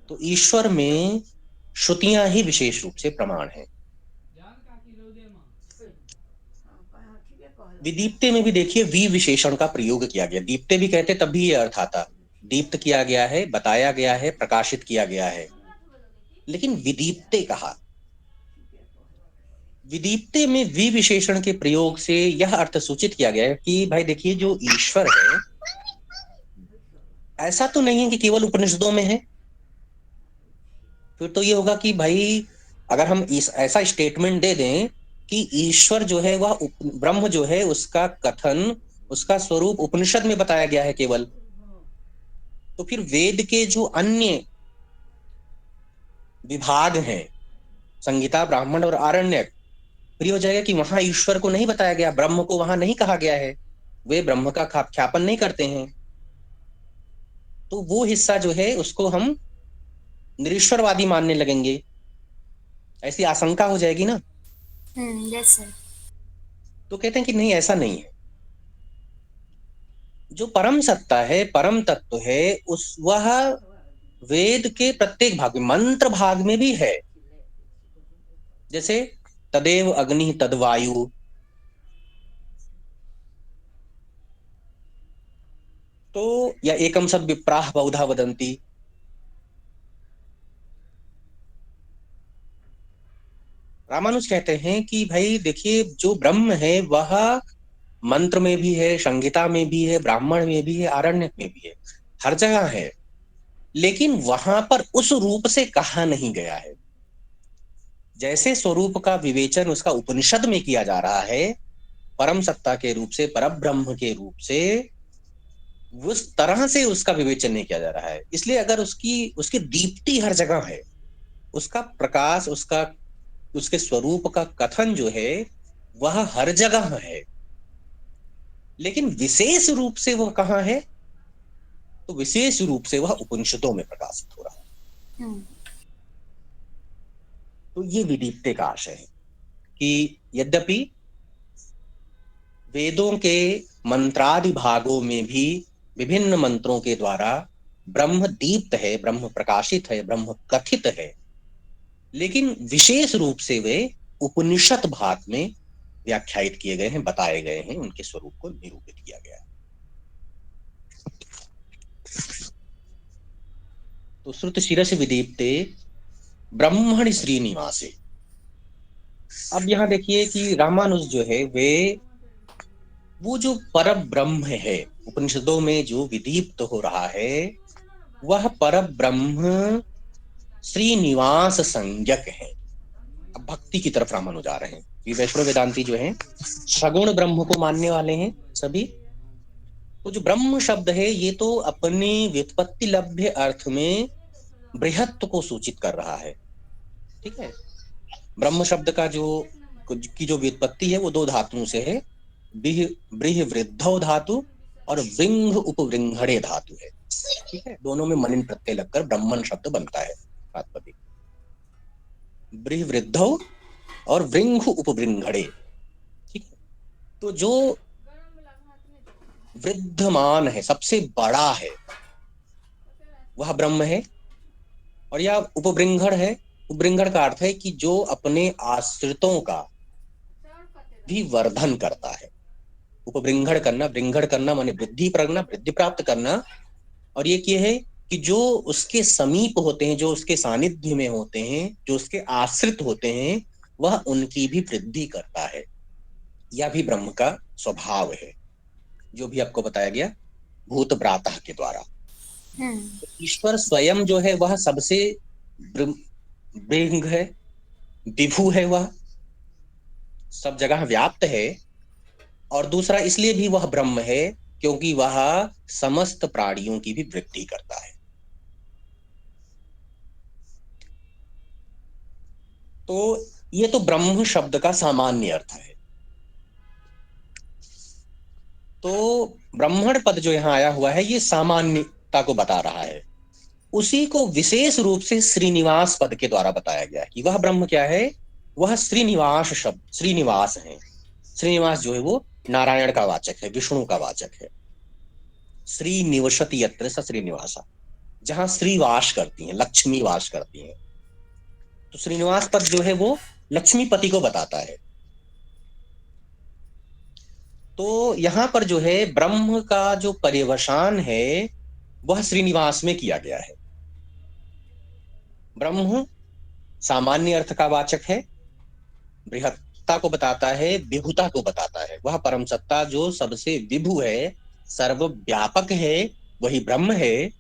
तो ईश्वर में श्रुतियां ही विशेष रूप से प्रमाण है। विदीप्ते में भी देखिए वी विशेषण का प्रयोग किया गया। दीप्ते भी कहते तब भी यह अर्थ आता, दीप्त किया गया है, बताया गया है, प्रकाशित किया गया है, लेकिन विदीप्ते कहा। विदीप्ते में वी विशेषण के प्रयोग से यह अर्थ सूचित किया गया है कि भाई देखिए जो ईश्वर है ऐसा तो नहीं है कि केवल उपनिषदों में है। फिर तो ये होगा कि भाई अगर हम ऐसा स्टेटमेंट दे दें कि ईश्वर जो है वह ब्रह्म जो है उसका कथन, उसका स्वरूप उपनिषद में बताया गया है केवल, तो फिर वेद के जो अन्य विभाग हैं, संहिता, ब्राह्मण और आरण्यक, फिर हो जाएगा कि वहां ईश्वर को नहीं बताया गया, ब्रह्म को वहां नहीं कहा गया है, वे ब्रह्म का ख्यापन नहीं करते हैं। तो वो हिस्सा जो है उसको हम निरीश्वरवादी मानने लगेंगे, ऐसी आशंका हो जाएगी ना। Yes sir. तो कहते हैं कि नहीं, ऐसा नहीं है। जो परम सत्ता है, परम तत्व है, उस वह वेद के प्रत्येक भाग में, मंत्र भाग में भी है। जैसे तदेव अग्नि तद्वायु, तो या एकम सब विप्राह बहुधा वदंती, रामानुज कहते हैं कि भाई देखिए जो ब्रह्म है वह मंत्र में भी है, संहिता में भी है, ब्राह्मण में भी है, आरण्यक में भी है, हर जगह है, लेकिन वहां पर उस रूप से कहा नहीं गया है। जैसे स्वरूप का विवेचन उसका उपनिषद में किया जा रहा है, परम सत्ता के रूप से, परब्रह्म के रूप से, उस तरह से उसका विवेचन नहीं किया जा रहा है। इसलिए अगर उसकी दीप्ति हर जगह है, उसका प्रकाश, उसके स्वरूप का कथन जो है वह हर जगह है, लेकिन विशेष रूप से वह कहाँ है? तो विशेष रूप से वह उपनिषदों में प्रकाशित हो रहा है। तो ये विदीप्ते का आशय है कि यद्यपि वेदों के मंत्रादि भागों में भी विभिन्न मंत्रों के द्वारा ब्रह्म दीप्त है, ब्रह्म प्रकाशित है, ब्रह्म कथित है, लेकिन विशेष रूप से वे उपनिषद भाग में व्याख्यायित किए गए हैं, बताए गए हैं, उनके स्वरूप को निरूपित किया गया है। तो श्रुत शिरस विदीप्ते ब्रह्मणि श्रीनिवासे। अब यहां देखिए कि रामानुज जो है वो जो पर ब्रह्म है, उपनिषदों में जो विदीप्त हो रहा है, वह पर ब्रह्म श्रीनिवास संज्ञक है। अब भक्ति की तरफ रामानुज आ रहे हैं। ये वैष्णव वेदांती जो है सगुण ब्रह्म को मानने वाले हैं सभी। तो जो ब्रह्म शब्द है ये तो अपने व्युत्पत्ति लभ्य अर्थ में बृहत्व को सूचित कर रहा है। ठीक है, ब्रह्म शब्द का जो व्युत्पत्ति है वो दो धातुओं से है, ब्रीह वृद्धौ धातु और वृंग उपवृंघणे धातु है। ठीक है, दोनों में मनिन प्रत्यय लगकर ब्रह्मन शब्द बनता है। ब्रीह वृद्धौ और वृंग उपवृंघणे। ठीक है, तो जो वृद्धमान है, सबसे बड़ा है, वह ब्रह्म है। और यह उपवृंघण है। उपवृंघण का अर्थ है कि जो अपने आश्रितों का भी वर्धन करता है। उपवृंघण करना, वृंघण करना माने वृद्धि करना, वृद्धि प्राप्त करना। और ये क्या है कि जो उसके समीप होते हैं, जो उसके सानिध्य में होते हैं, जो उसके आश्रित होते हैं, वह उनकी भी वृद्धि करता है। यह भी ब्रह्म का स्वभाव है, जो भी आपको बताया गया भूत प्रातः के द्वारा। ईश्वर स्वयं जो है वह सबसे ब्रह्म है, विभु है, वह सब जगह व्याप्त है। और दूसरा इसलिए भी वह ब्रह्म है क्योंकि वह समस्त प्राणियों की भी वृद्धि करता है। तो ये तो ब्रह्म शब्द का सामान्य अर्थ है। तो ब्राह्मण पद जो यहाँ आया हुआ है ये सामान्यता को बता रहा है। उसी को विशेष रूप से श्रीनिवास पद के द्वारा बताया गया है कि वह ब्रह्म क्या है, वह श्रीनिवास शब्द, श्रीनिवास है। श्रीनिवास जो है वो नारायण का वाचक है, विष्णु का वाचक है। श्री निवसति यत्र स श्रीनिवासा, जहां श्री वास करती हैं, लक्ष्मी वास करती हैं। तो श्रीनिवास पद जो है वो लक्ष्मीपति को बताता है। तो यहां पर जो है ब्रह्म का जो पर्यवसान है वह श्रीनिवास में किया गया है। ब्रह्म सामान्य अर्थ का वाचक है, बृहत्ता को बताता है, विभुता को बताता है। वह परम सत्ता जो सबसे विभु है, सर्वव्यापक है, वही ब्रह्म है।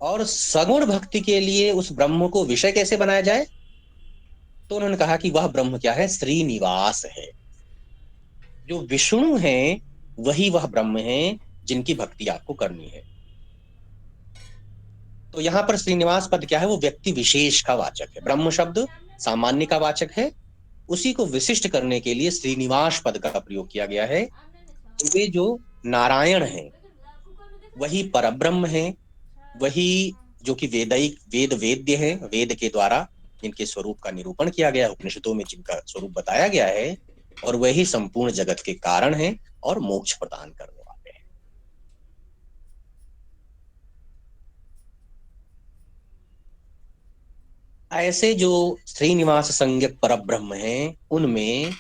और सगुण भक्ति के लिए उस ब्रह्म को विषय कैसे बनाया जाए, तो उन्होंने कहा कि वह ब्रह्म क्या है, श्रीनिवास है। जो विष्णु है वही वह ब्रह्म है जिनकी भक्ति आपको करनी है। तो यहां पर श्रीनिवास पद क्या है, वो व्यक्ति विशेष का वाचक है। ब्रह्म शब्द सामान्य का वाचक है, उसी को विशिष्ट करने के लिए श्रीनिवास पद का प्रयोग किया गया है। वे जो नारायण है वही परब्रह्म है, वही जो कि वेद वेद्य है, वेद के द्वारा जिनके स्वरूप का निरूपण किया गया है, उपनिषदों में जिनका स्वरूप बताया गया है, और वही संपूर्ण जगत के कारण है और मोक्ष प्रदान करने वाले हैं। ऐसे जो श्रीनिवास संज्ञक परब्रह्म हैं उनमें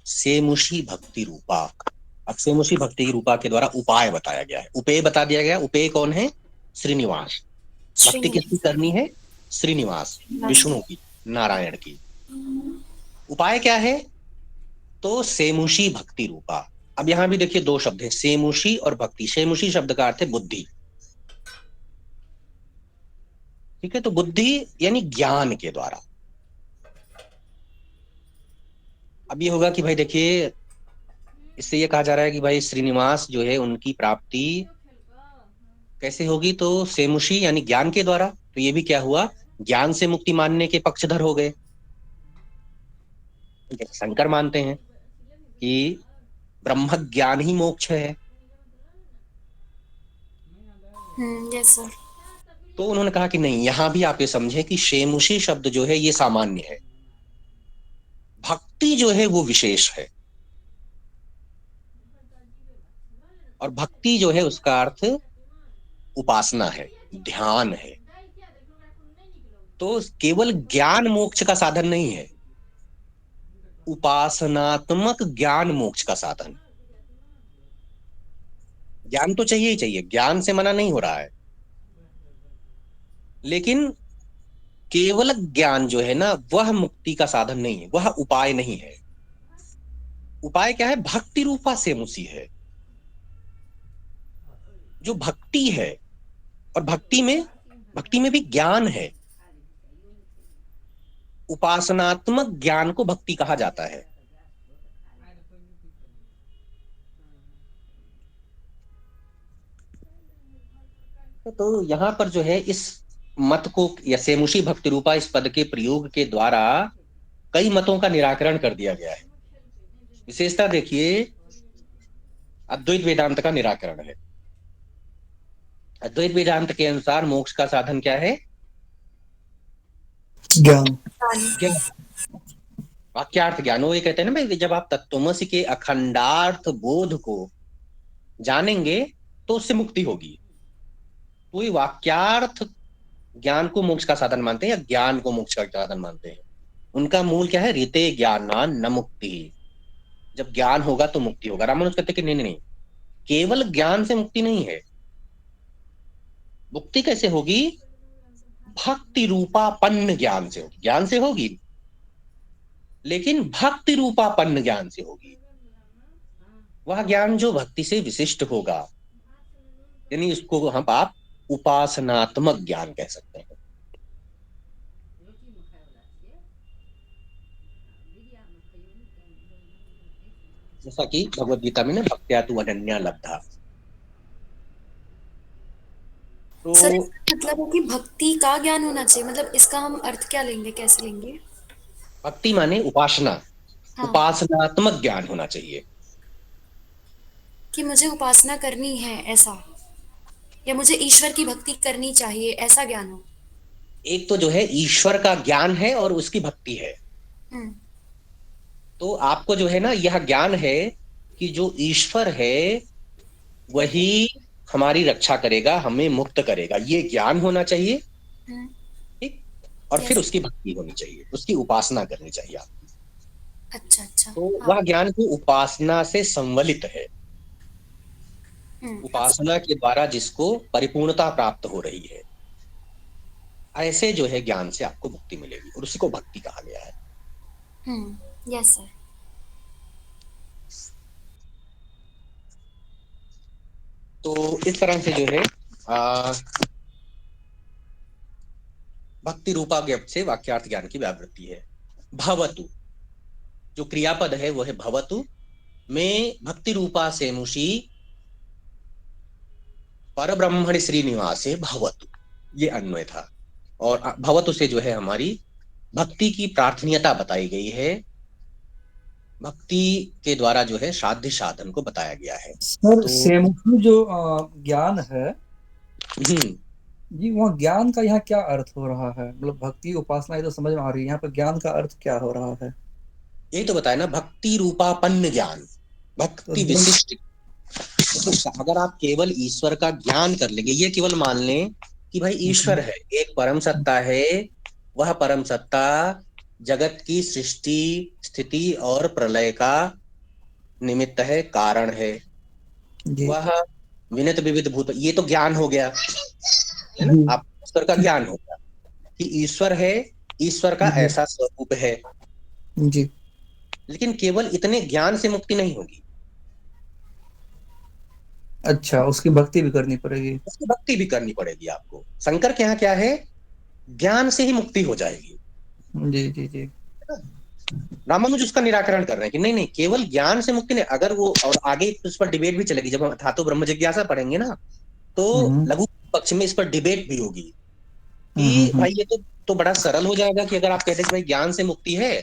सेमुषी भक्ति रूपा, अब सेमुषी भक्ति रूपा के द्वारा उपाय बताया गया है, उपेय बता दिया गया। उपेय कौन है, श्रीनिवास। भक्ति किसकी करनी है, श्रीनिवास, विष्णु की, नारायण की। उपाय क्या है, तो सेमुषी भक्ति रूपा। अब यहां भी देखिए दो शब्द हैं, सेमुषी और भक्ति। सेमुषी शब्द का अर्थ है बुद्धि, ठीक है। तो बुद्धि यानी ज्ञान के द्वारा। अब ये होगा कि भाई देखिए, इससे ये कहा जा रहा है कि भाई श्रीनिवास जो है उनकी प्राप्ति कैसे होगी, तो सेमुषी यानी ज्ञान के द्वारा। तो ये भी क्या हुआ, ज्ञान से मुक्ति मानने के पक्षधर हो गए। शंकर मानते हैं कि ब्रह्म ज्ञान ही मोक्ष है। Yes sir. तो उन्होंने कहा कि नहीं, यहां भी आप ये समझे कि शेमुषी शब्द जो है ये सामान्य है, भक्ति जो है वो विशेष है। और भक्ति जो है उसका अर्थ उपासना है, ध्यान है। तो केवल ज्ञान मोक्ष का साधन नहीं है, उपासनात्मक ज्ञान मोक्ष का साधन। ज्ञान तो चाहिए ही चाहिए, ज्ञान से मना नहीं हो रहा है, लेकिन केवल ज्ञान जो है ना वह मुक्ति का साधन नहीं है, वह उपाय नहीं है। उपाय क्या है, भक्ति रूपा सेमुषी है, जो भक्ति है। और भक्ति में भी ज्ञान है। उपासनात्मक ज्ञान को भक्ति कहा जाता है। तो यहां पर जो है इस मत को या सेमुषी भक्ति रूपा इस पद के प्रयोग के द्वारा कई मतों का निराकरण कर दिया गया है। विशेषता देखिए, अद्वैत वेदांत का निराकरण है। अद्वैत वेदांत के अनुसार मोक्ष का साधन क्या है, ज्ञान। वाक्यार्थ ज्ञान। वो ये कहते हैं ना भाई, जब आप तत्त्वमसि के अखंडार्थ बोध को जानेंगे तो उससे मुक्ति होगी। तो ये वाक्यार्थ ज्ञान को मोक्ष का साधन मानते हैं या ज्ञान को मोक्ष का साधन मानते हैं। उनका मूल क्या है, रीते ज्ञानान न मुक्ति। जब ज्ञान होगा तो मुक्ति होगा। रामानुज कहते कि नहीं नहीं, केवल ज्ञान से मुक्ति नहीं है। मुक्ति कैसे होगी, भक्ति रूपापन्न ज्ञान से होगी। ज्ञान से होगी लेकिन भक्ति रूपापन्न ज्ञान से होगी। वह ज्ञान जो भक्ति से विशिष्ट होगा, यानी उसको आप उपासनात्मक ज्ञान कह सकते हैं। जैसा कि भगवत गीता में ना, भक्त्या तु अनन्या लब्धा। सर तो इसका मतलब है कि भक्ति का ज्ञान होना चाहिए, मतलब इसका हम अर्थ क्या लेंगे, कैसे लेंगे? भक्ति माने उपासना, हाँ, उपासनात्मक ज्ञान होना चाहिए। कि मुझे उपासना करनी है ऐसा, या मुझे ईश्वर की भक्ति करनी चाहिए ऐसा ज्ञान हो। एक तो जो है ईश्वर का ज्ञान है और उसकी भक्ति है। हम्म। तो आपको जो है ना यह ज्ञान है कि जो ईश्वर है वही हमारी रक्षा करेगा, हमें मुक्त करेगा, ये ज्ञान होना चाहिए। हम्म। ठीक। और फिर यस। उसकी भक्ति होनी चाहिए, उसकी उपासना करनी चाहिए आप। अच्छा अच्छा। तो हाँ। वह ज्ञान की उपासना से संवलित है, अच्छा। उपासना के द्वारा जिसको परिपूर्णता प्राप्त हो रही है, ऐसे जो है ज्ञान से आपको मुक्ति मिलेगी और उसी को भक्ति कहा गया है। Yes sir. तो इस तरह से जो है आ, भक्ति रूपा ज्ञप्ति से वाक्यार्थ ज्ञान की व्यावृत्ति है। भवतु, जो क्रियापद है वो है भवतु, में भक्ति रूपा से मुषी पर ब्रह्मणि श्रीनिवासे भवतु, ये अन्वय था। और भवतु से जो है हमारी भक्ति की प्रार्थनीयता बताई गई है, भक्ति के द्वारा जो है साध्य साधन को बताया गया है। सर तो सेमुखी जो ज्ञान है हम्म जी, वहाँ ज्ञान का यहाँ क्या अर्थ हो रहा है? मतलब भक्ति उपासना ये तो समझ में आ रही है, यहाँ पर ज्ञान का अर्थ क्या हो रहा है? यही तो बताया ना, भक्ति रूपापन्न ज्ञान, तो भक्ति विशिष्ट। तो अगर आप केवल ईश्वर का ज्ञान कर लेंगे, ये केवल मान लें कि भाई ईश्वर है, एक परम सत्ता है, वह परम सत्ता जगत की सृष्टि स्थिति और प्रलय का निमित्त है, कारण है, जी वह विनित विविध भूत, ये तो ज्ञान हो गया है ना, जी आप ईश्वर का ज्ञान हो गया कि ईश्वर है, ईश्वर का जी ऐसा स्वरूप है। जी। लेकिन केवल इतने ज्ञान से मुक्ति नहीं होगी, अच्छा, उसकी भक्ति भी करनी पड़ेगी। उसकी भक्ति भी करनी पड़ेगी आपको। शंकर के यहाँ क्या है, ज्ञान से ही मुक्ति हो जाएगी। जी जी जी। रामानुज उसका निराकरण कर रहे हैं कि नहीं नहीं, केवल ज्ञान से मुक्ति नहीं, अगर वो, और आगे उस पर डिबेट भी चलेगी, जब हम धातु ब्रह्म जिज्ञासा पढ़ेंगे ना, तो हम्म लघु पक्ष में इस पर डिबेट भी होगी हम्म कि हम्म भाई ये तो बड़ा सरल हो जाएगा कि अगर आप कहते हैं कि भाई ज्ञान से मुक्ति है,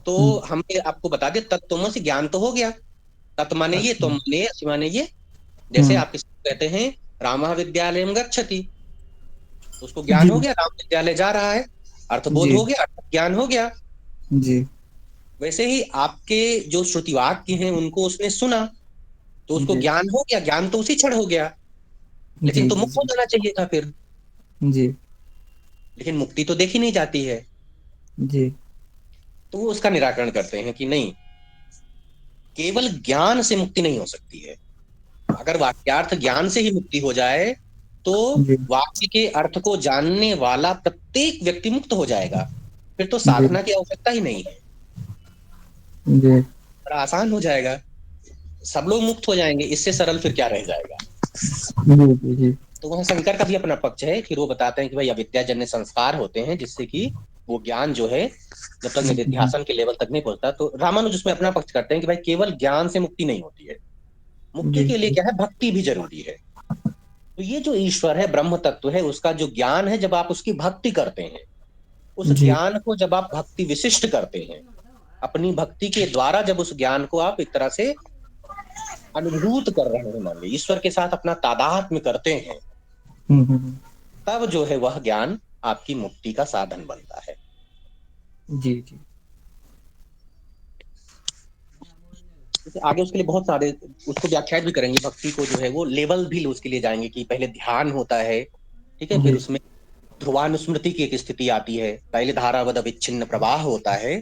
तो हम्म। हमें आपको बता दे तत्वमसि, ज्ञान तो हो गया, तत् माने ये, अच्छा। तुम माने ये, असि माने ये। जैसे हम्म। आप किसी को कहते हैं रामः विद्यालयम गच्छति, तो उसको ज्ञान जी हो गया, राम विद्यालय जा रहा है, अर्थबोध जी हो गया, अर्थ ज्ञान हो गया। जी वैसे ही आपके जो श्रुति वाक्य हैं उनको उसने सुना, तो उसको जी ज्ञान हो गया, ज्ञान तो उसी क्षण हो गया, लेकिन जी तो जी मुक्त हो जी जाना चाहिए था फिर। जी लेकिन मुक्ति तो देखी नहीं जाती है। जी तो वो उसका निराकरण करते हैं कि नहीं, केवल ज्ञान से मुक्ति नहीं हो सकती है। अगर वाक्यार्थ ज्ञान से ही मुक्ति हो जाए, तो जी वाक्य के अर्थ को जानने वाला प्रत्येक व्यक्ति मुक्त हो जाएगा, फिर तो जी साधना की आवश्यकता ही नहीं है, जी बड़ा आसान हो जाएगा, सब लोग मुक्त हो जाएंगे, इससे सरल फिर क्या रह जाएगा। जी जी जी। तो वहां शंकर का भी अपना पक्ष है, फिर वो बताते हैं कि भाई अविद्याजन्य संस्कार होते हैं जिससे कि वो ज्ञान जो है जब तक हम्म निधिध्यासन के लेवल तक नहीं पहुंचता। तो रामानुज उसमें अपना पक्ष करते हैं कि भाई केवल ज्ञान से मुक्ति नहीं होती है, मुक्ति जी के लिए क्या है, भक्ति भी जरूरी है। तो ये जो ईश्वर है, ब्रह्म तत्व है, उसका जो ज्ञान है, जब आप उसकी भक्ति करते हैं, उस जी ज्ञान को जब आप भक्ति विशिष्ट करते हैं, अपनी भक्ति के द्वारा जब उस ज्ञान को आप एक तरह से अनुभूत कर रहे हैं, मान लीजिए ईश्वर के साथ अपना तादात्म्य करते हैं, हम्म। तब जो है वह ज्ञान आपकी मुक्ति का साधन बनता है। जी जी जैसे आगे उसके लिए बहुत सारे उसको व्याख्यात भी करेंगे, भक्ति को जो है वो लेवल भी उसके लिए जाएंगे कि पहले ध्यान होता है, ठीक है, फिर जी उसमें ध्रुवानुस्मृति की एक स्थिति आती है, पहले धारावद विच्छिन्न प्रवाह होता है,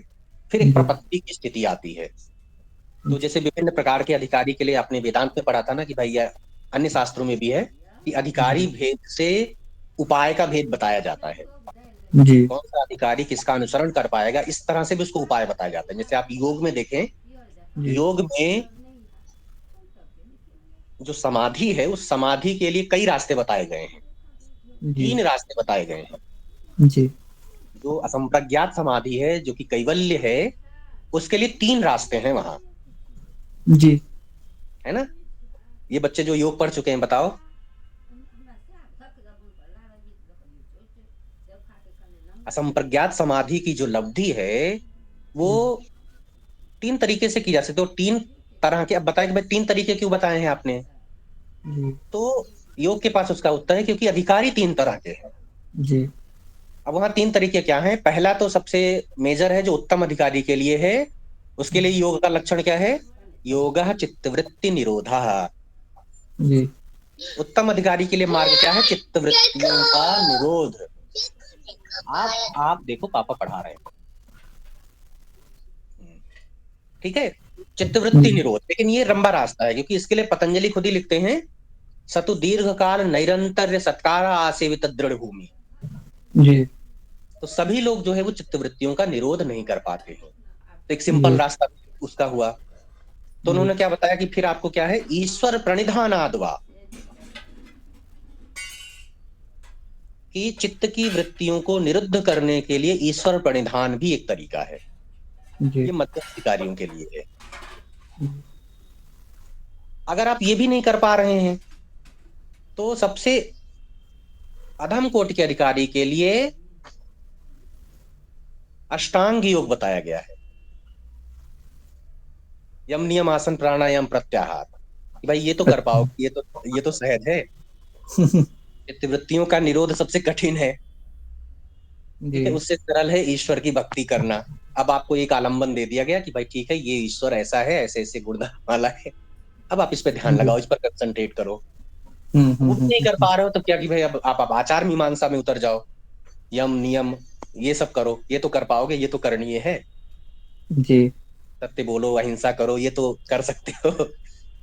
फिर एक जी प्रपत्ति की स्थिति आती है। तो जैसे विभिन्न प्रकार के अधिकारी के लिए आपने वेदांत में पढ़ा था ना कि भैया, अन्य शास्त्रों में भी है कि अधिकारी जी भेद से उपाय का भेद बताया जाता है, जी कौन सा अधिकारी किसका अनुसरण कर पाएगा, इस तरह से भी उसको उपाय बताया जाता है। जैसे आप योग में देखें, जी योग में जो समाधि है, उस समाधि के लिए कई रास्ते बताए गए हैं। जी 3 रास्ते बताए गए हैं। जी जो असंप्रज्ञात समाधि है, जो कि कैवल्य है, उसके लिए 3 रास्ते हैं वहां, जी। है ना। ये बच्चे जो योग पढ़ चुके हैं, बताओ। असंप्रज्ञात समाधि की जो लब्धि है, वो 3 तरीके से की जा सकती है। तो 3 तरह के, अब बताए कि भाई 3 तरीके क्यों बताए हैं आपने, जी तो योग के पास उसका उत्तर है क्योंकि अधिकारी 3 तरह के हैं। जी अब वहां 3 तरीके क्या हैं? पहला तो सबसे मेजर है, जो उत्तम अधिकारी के लिए है। उसके लिए योग का लक्षण क्या है? योगः चित्तवृत्ति निरोधः। जी उत्तम अधिकारी के लिए मार्ग क्या है? चित्तवृत्तियों का निरोध। आप देखो, पापा पढ़ा रहे हैं, ठीक है। चित्तवृत्ति जी निरोध, लेकिन ये लंबा रास्ता है, क्योंकि इसके लिए पतंजलि खुद ही लिखते हैं, सतु दीर्घ काल नैरंतर्य सत्कार आसेवित दृढ़ भूमि। जी तो सभी लोग जो है वो चित्तवृत्तियों का निरोध नहीं कर पाते हैं। तो एक सिंपल जी रास्ता उसका हुआ। तो जी उन्होंने क्या बताया कि फिर आपको क्या है? ईश्वर प्रणिधानाद्वा, कि चित्त की वृत्तियों को निरुद्ध करने के लिए ईश्वर प्रणिधान भी एक तरीका है। जी ये मध्यम अधिकारियों के लिए है। अगर आप ये भी नहीं कर पा रहे हैं, तो सबसे अधम कोटि के अधिकारी के लिए अष्टांग योग बताया गया है। यम नियम आसन प्राणायाम प्रत्याहार, कि भाई ये तो कर पाओ, अच्छा। ये तो सहज है। चित्त वृत्तियों का निरोध सबसे कठिन है, ठीक है। जी उससे सरल है ईश्वर की भक्ति करना। अब आपको एक आलम्बन दे दिया गया कि भाई ठीक है, ये ईश्वर ऐसा है, ऐसे ऐसे गुणधर्म वाला है, अब आप इस पे ध्यान जी। लगाओ, इस पर कंसंट्रेट करो। वो भी नहीं कर पा रहे हो, तो क्या कि भाई अब आप आचार मीमांसा में उतर जाओ, यम नियम ये सब करो, ये तो कर पाओगे, ये तो करणीय है। जी सत्य बोलो, अहिंसा करो, ये तो कर सकते हो।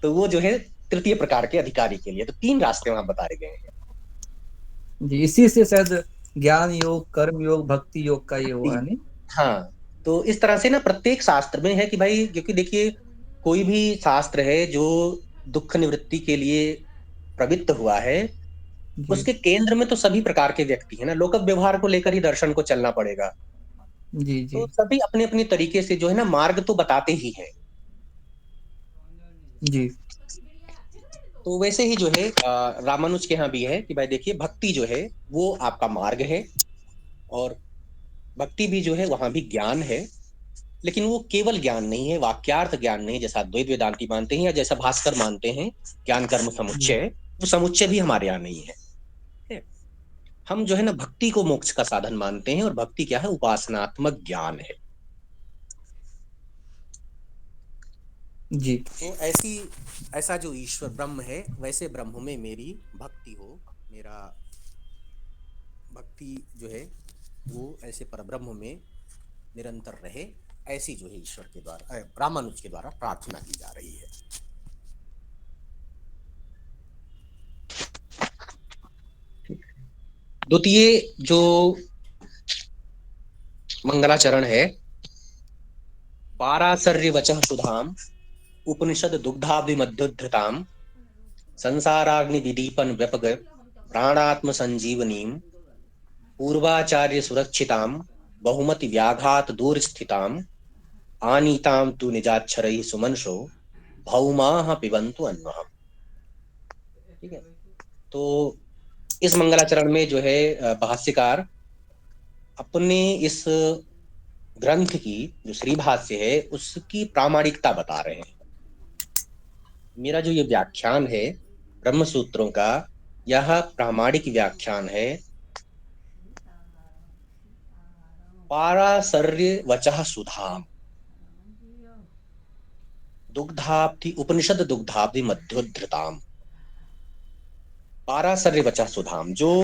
तो वो जो है तृतीय प्रकार के अधिकारी के लिए। तो 3 रास्ते वहां बताए गए हैं। जी, इसी से शायद ज्ञान योग, कर्म योग, भक्ति योग का ये हुआ है नहीं। हाँ, तो इस तरह से ना प्रत्येक शास्त्र में है कि भाई, क्योंकि देखिए, कोई भी शास्त्र है जो दुख निवृत्ति के लिए प्रवृत्त हुआ है, जी उसके केंद्र में तो सभी प्रकार के व्यक्ति है ना। लोक व्यवहार को लेकर ही दर्शन को चलना पड़ेगा। जी तो जी सभी अपने अपने तरीके से जो है ना मार्ग तो बताते ही हैं। जी तो वैसे ही जो है रामानुज के यहाँ भी है कि भाई देखिए, भक्ति जो है वो आपका मार्ग है, और भक्ति भी जो है वहां भी ज्ञान है। लेकिन वो केवल ज्ञान नहीं है, वाक्यार्थ ज्ञान नहीं, जैसा अद्वैत वेदांती मानते हैं या जैसा भास्कर मानते हैं ज्ञान कर्म जी समुच्चय, वो समुच्चय भी हमारे यहाँ नहीं है। ठीक है? हम जो है ना भक्ति को मोक्ष का साधन मानते हैं, और भक्ति क्या है? उपासनात्मक ज्ञान है। जी तो ऐसा जो ईश्वर ब्रह्म है, वैसे ब्रह्म में मेरी भक्ति हो, मेरा भक्ति जो है वो ऐसे परब्रह्म में निरंतर रहे, ऐसी जो है ईश्वर के द्वारा, रामानुज के द्वारा प्रार्थना की जा रही है। द्वितीय जो मंगलाचरण है, पाराशर्य वचः सुधाम उपनिषद दुग्धाभिमध्युद्धृताम संसाराग्नि विदीपन व्यपग प्राणात्म संजीवनीम पूर्वाचार्य सुरक्षिताम बहुमति व्याघात दूर स्थिताम आनीताम तु निजाक्षरैः सुमनसो भौमाः पिबन्तु अन्वहम्। ठीक है। तो इस मंगलाचरण में जो है भाष्यकार अपने इस ग्रंथ की जो श्री भाष्य है उसकी प्रामाणिकता बता रहे हैं। मेरा जो ये व्याख्यान है ब्रह्म सूत्रों का, यह प्रामाणिक व्याख्यान है। पाराशर्य वचः सुधाम दुग्धाब्धि उपनिषद दुग्धाब्धि मध्योद्धृताम। पाराशर्य वचः सुधाम, जो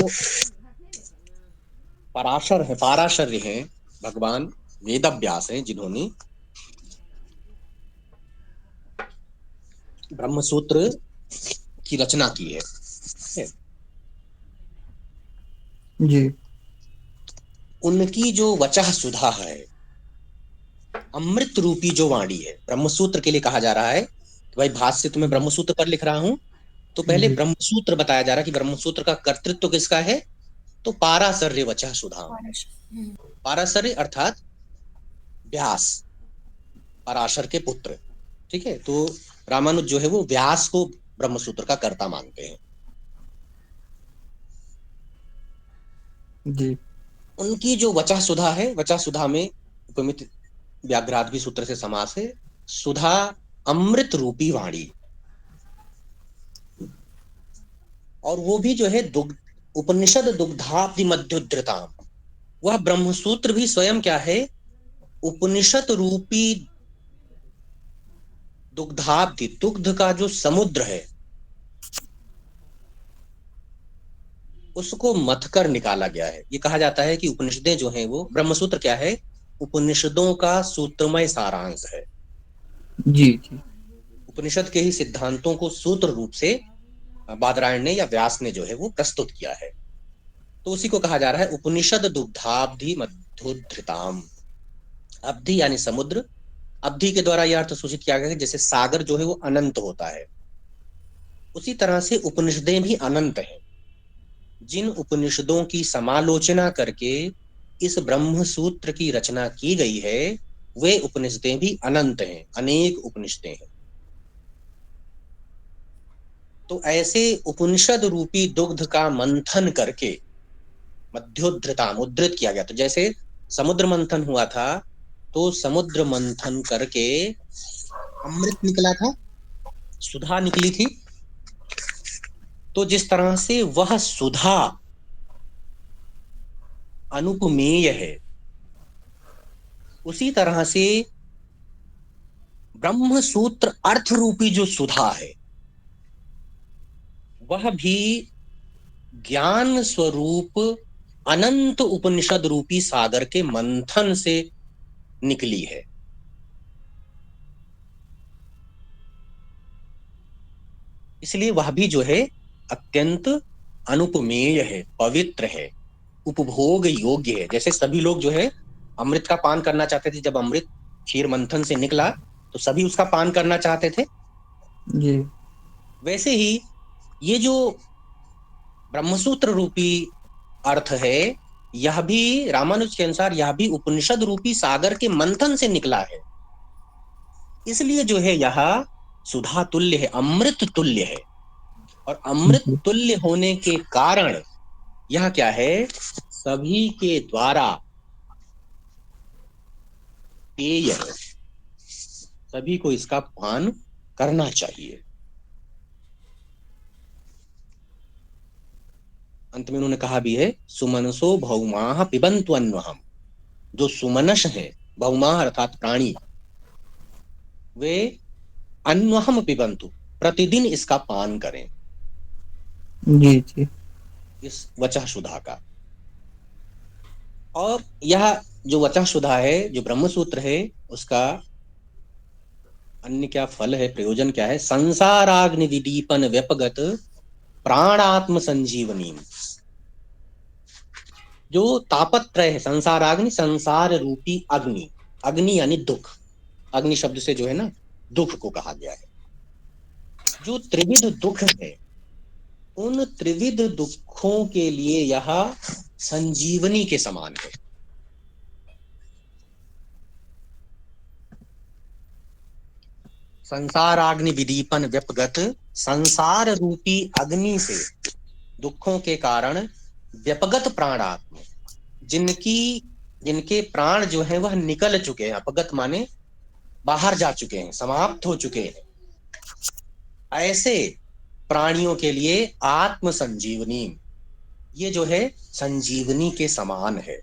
पराशर है, पाराशर्य हैं भगवान वेदव्यास हैं, जिन्होंने ब्रह्म सूत्र की रचना की है। जी उनकी जो वचः सुधा है, अमृत रूपी जो वाणी है, ब्रह्मसूत्र के लिए कहा जा रहा है कि भाई भाष्य तुम्हें ब्रह्मसूत्र पर लिख रहा हूं, तो पहले जी ब्रह्मसूत्र बताया जा रहा है कि ब्रह्मसूत्र का कर्तृत्व किसका है? तो पाराशर्य वचः सुधाम, हम्म, पाराशर्य अर्थात व्यास, पराशर के पुत्र, ठीक है। तो रामानुज जो है वो व्यास को ब्रह्मसूत्र का कर्ता मानते हैं। जी उनकी जो वचः सुधा है, वचः सुधा में उपमित व्याघ्रादि सूत्र से समास है। सुधा अमृत रूपी वाणी, और वो भी जो है दुग्ध, उपनिषद दुग्धाब्धि मध्योद्धृताम, वह ब्रह्मसूत्र भी स्वयं क्या है, उपनिषद रूपी दुग्धाब्धि, दुग्ध का जो समुद्र है उसको मथ कर निकाला गया है। ये कहा जाता है कि उपनिषदें जो हैं वो, ब्रह्मसूत्र क्या है, उपनिषदों का सूत्रमय सारांश है। जी जी उपनिषद के ही सिद्धांतों को सूत्र रूप से बादरायण ने या व्यास ने जो है वो प्रस्तुत किया है। तो उसी को कहा जा रहा है उपनिषद दुग्धाब्धि मध्योद्धृताम। अब्धि यानी समुद्र, अब्धि के द्वारा यह अर्थ सूचित किया गया है जैसे सागर जो है वो अनंत होता है, उसी तरह से उपनिषदें भी अनंत हैं। जिन उपनिषदों की समालोचना करके इस ब्रह्म सूत्र की रचना की गई है, वे उपनिषदें भी अनंत हैं, अनेक उपनिषदें हैं। तो ऐसे उपनिषद रूपी दुग्ध का मंथन करके मध्योद्धृता, उद्धृत किया गया। तो जैसे समुद्र मंथन हुआ था, तो समुद्र मंथन करके अमृत निकला था, सुधा निकली थी। तो जिस तरह से वह सुधा अनुपमेय है, उसी तरह से ब्रह्म सूत्र अर्थ रूपी जो सुधा है, वह भी ज्ञान स्वरूप अनंत उपनिषद रूपी सागर के मंथन से निकली है। इसलिए वह भी जो है अत्यंत अनुपमेय है, पवित्र है, उपभोग योग्य है। जैसे सभी लोग जो है अमृत का पान करना चाहते थे, जब अमृत क्षीर मंथन से निकला तो सभी उसका पान करना चाहते थे। जी वैसे ही ये जो ब्रह्मसूत्र रूपी अर्थ है, यह भी रामानुज के अनुसार यह भी उपनिषद रूपी सागर के मंथन से निकला है। इसलिए जो है यह सुधा तुल्य है, अमृत तुल्य है। और अमृत जी तुल्य होने के कारण यह क्या है, सभी के द्वारा पेय है, सभी को इसका पान करना चाहिए। अंत में उन्होंने कहा भी है, सुमनसो भौमाः पिबन्तु अन्वहम्। जो सुमनस है, भौमाः अर्थात प्राणी, वे अन्वहम पिबन्तु, प्रतिदिन इसका पान करें, जी जी इस वचः सुधा का। और यह जो वचः सुधा है, जो ब्रह्म सूत्र है, उसका अन्य क्या फल है, प्रयोजन क्या है, संसाराग्नि विदीपन व्यपगत प्राणात्म संजीवनी। जो तापत्रय है, संसाराग्नि, संसार रूपी अग्नि, अग्नि यानी दुख, अग्नि शब्द से जो है ना दुख को कहा गया है। जो त्रिविध दुख है, उन त्रिविध दुखों के लिए यह संजीवनी के समान है। संसाराग्नि विदीपन व्यपगत, संसार रूपी अग्नि से दुखों के कारण व्यपगत प्राणात्म, जिनकी जिनके प्राण जो है वह निकल चुके हैं, अपगत माने बाहर जा चुके हैं, समाप्त हो चुके हैं, ऐसे प्राणियों के लिए आत्म संजीवनी, ये जो है संजीवनी के समान है।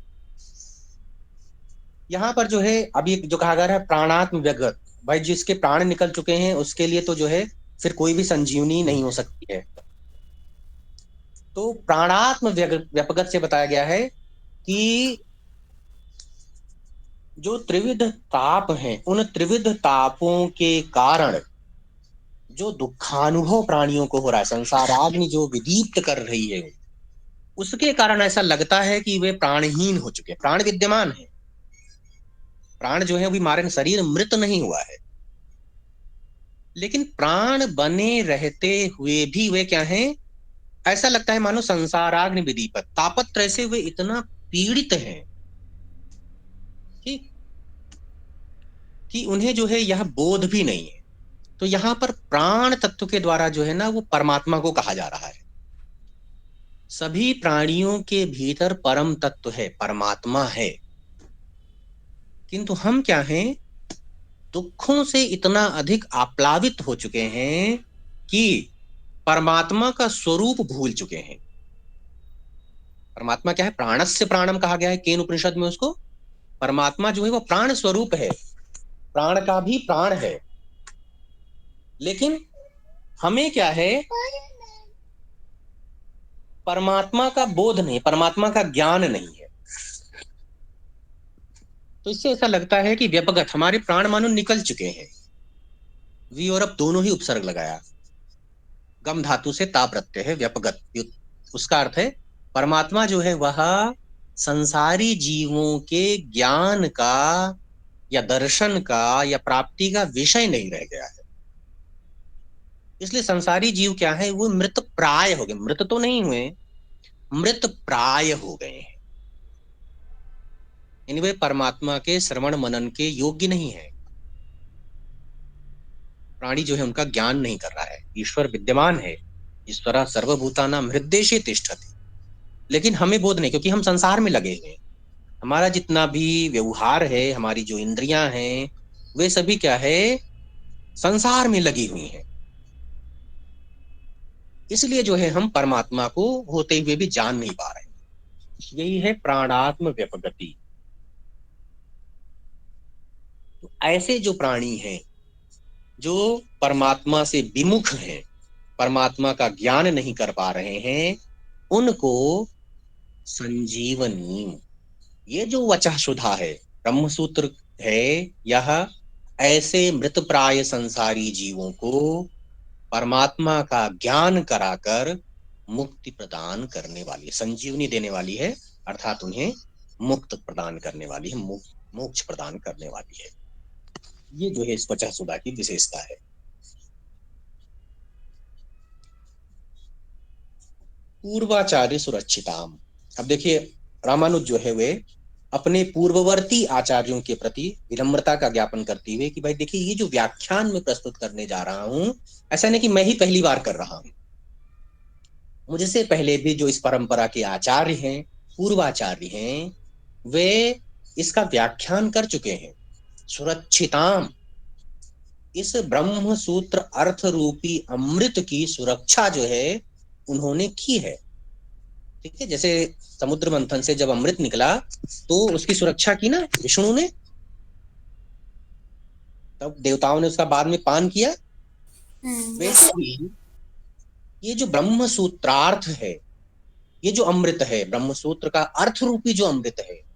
यहाँ पर जो है अभी जो कहा गया है प्राणात्म व्यगत, भाई जिसके प्राण निकल चुके हैं उसके लिए तो जो है फिर कोई भी संजीवनी नहीं हो सकती है। तो प्राणात्म व्यपगत से बताया गया है कि जो त्रिविध ताप हैं, उन त्रिविध तापों के कारण जो दुखानुभव प्राणियों को हो रहा है, संसाराग्नि जो विदीप्त कर रही है, उसके कारण ऐसा लगता है कि वे प्राणहीन हो चुके हैं। प्राण विद्यमान है, प्राण जो है अभी मारे, शरीर मृत नहीं हुआ है, लेकिन प्राण बने रहते हुए भी वे क्या हैं, ऐसा लगता है मानो संसाराग्नि विदीपत, तापत्रय से वे इतना पीड़ित हैं कि उन्हें जो है यह बोध भी नहीं है। तो यहाँ पर प्राण तत्व के द्वारा जो है ना वो परमात्मा को कहा जा रहा है। सभी प्राणियों के भीतर परम तत्व है, परमात्मा है, किंतु हम क्या हैं, दुखों से इतना अधिक आप्लावित हो चुके हैं कि परमात्मा का स्वरूप भूल चुके हैं। परमात्मा क्या है, प्राणस्य प्राणम कहा गया है केन उपनिषद में उसको। परमात्मा जो है वो प्राण स्वरूप है, प्राण का भी प्राण है, लेकिन हमें क्या है, परमात्मा का बोध नहीं, परमात्मा का ज्ञान नहीं है। तो इससे ऐसा लगता है कि व्यपगत हमारे प्राण मानो निकल चुके हैं। वी और अब दोनों ही उपसर्ग लगाया, गम धातु से ता प्रत्यय है, व्यपगत। उसका अर्थ है परमात्मा जो है वह संसारी जीवों के ज्ञान का या दर्शन का या प्राप्ति का विषय नहीं रह गया है। इसलिए संसारी जीव क्या है, वो मृत प्राय हो गए, मृत तो नहीं हुए, मृत प्राय हो गए हैं। यानी वे परमात्मा के श्रवण मनन के योग्य नहीं है। प्राणी जो है उनका ज्ञान नहीं कर रहा है। ईश्वर विद्यमान है, ईश्वरा सर्वभूतानां हृदयेषु तिष्ठति, लेकिन हमें बोध नहीं, क्योंकि हम संसार में लगे हैं। हमारा जितना भी व्यवहार है, हमारी जो इंद्रियां हैं, वे सभी क्या है, संसार में लगी हुई हैं। इसलिए जो है हम परमात्मा को होते हुए भी जान नहीं पा रहे हैं। यही है प्राणात्म व्यपगति। तो ऐसे जो प्राणी हैं जो परमात्मा से विमुख हैं, परमात्मा का ज्ञान नहीं कर पा रहे हैं, उनको संजीवनी, ये जो वचः सुधा है, ब्रह्म सूत्र है, यह ऐसे मृत प्राय संसारी जीवों को परमात्मा का ज्ञान कराकर मुक्ति प्रदान करने वाली है, संजीवनी देने वाली है, अर्थात उन्हें मुक्त प्रदान करने वाली है, मोक्ष प्रदान करने वाली है। ये जो है इस वचः सुधा की विशेषता है। पूर्वाचार्य सुरक्षिताम। अब देखिए रामानुज जो है वे अपने पूर्ववर्ती आचार्यों के प्रति विनम्रता का ज्ञापन करते हुए कि भाई देखिए ये जो व्याख्यान में प्रस्तुत करने जा रहा हूं, ऐसा नहीं कि मैं ही पहली बार कर रहा हूं, मुझसे पहले भी जो इस परंपरा के आचार्य हैं, पूर्वाचार्य हैं, वे इसका व्याख्यान कर चुके हैं। सुरक्षिताम, इस ब्रह्म सूत्र अर्थ रूपी अमृत की सुरक्षा जो है उन्होंने की है। ठीक है, जैसे समुद्र मंथन से जब अमृत निकला तो उसकी सुरक्षा की ना विष्णु ने, तब देवताओं ने उसका बाद में पान किया। वैसे ही ये जो ब्रह्म सूत्रार्थ है, ये जो अमृत है, ब्रह्म सूत्र का अर्थ रूपी जो अमृत है,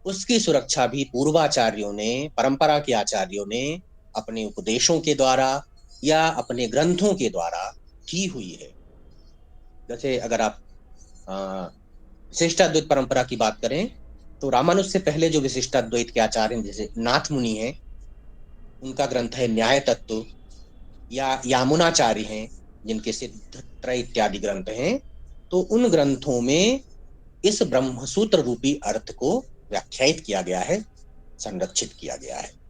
उसकी सुरक्षा भी पूर्वाचार्यों ने, परंपरा के आचार्यों ने अपने उपदेशों के द्वारा या अपने ग्रंथों के द्वारा की हुई है। जैसे अगर आप विशिष्टाद्वैत परंपरा की बात करें तो रामानुज से पहले जो विशिष्टाद्वैत के आचार्य हैं, जैसे नाथ मुनि हैं, उनका ग्रंथ है न्याय तत्व, या यामुनाचार्य हैं जिनके सिद्ध त्रय इत्यादि ग्रंथ हैं, तो उन ग्रंथों में इस ब्रह्मसूत्र रूपी अर्थ को व्याख्यायित किया गया है, संरक्षित किया गया है।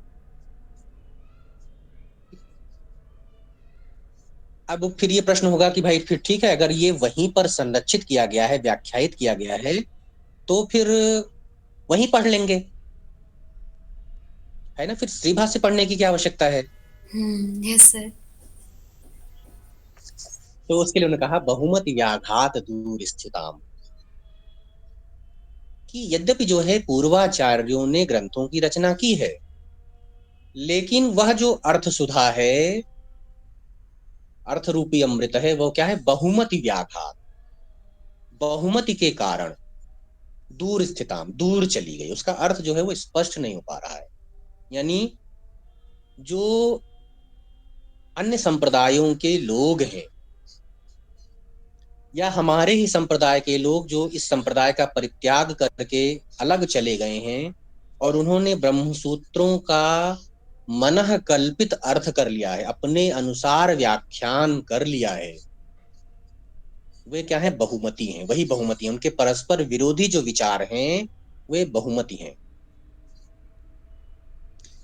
अब फिर ये प्रश्न होगा कि भाई फिर ठीक है, अगर ये वहीं पर संरक्षित किया गया है, व्याख्यायित किया गया है, तो फिर वहीं पढ़ लेंगे, है ना, फिर श्रीभाष्य पढ़ने की क्या आवश्यकता है। Yes sir. तो उसके लिए उन्होंने कहा बहुमत व्याघात दूर स्थिताम, कि यद्यपि जो है पूर्वाचार्यों ने ग्रंथों की रचना की है, लेकिन वह जो अर्थ सुधा है, अर्थ रूपी अमृत है, वो क्या है, बहुमति व्याघात, बहुमति के कारण दूर स्थिताम, दूर चली गई, उसका अर्थ जो है वो स्पष्ट नहीं हो पा रहा है। यानी जो अन्य संप्रदायों के लोग हैं या हमारे ही संप्रदाय के लोग जो इस संप्रदाय का परित्याग करके अलग चले गए हैं और उन्होंने ब्रह्मसूत्रों का मनः कल्पित अर्थ कर लिया है, अपने अनुसार व्याख्यान कर लिया है, वे क्या है, बहुमती हैं, वही बहुमती हैं, उनके परस्पर विरोधी जो विचार हैं वे बहुमती हैं।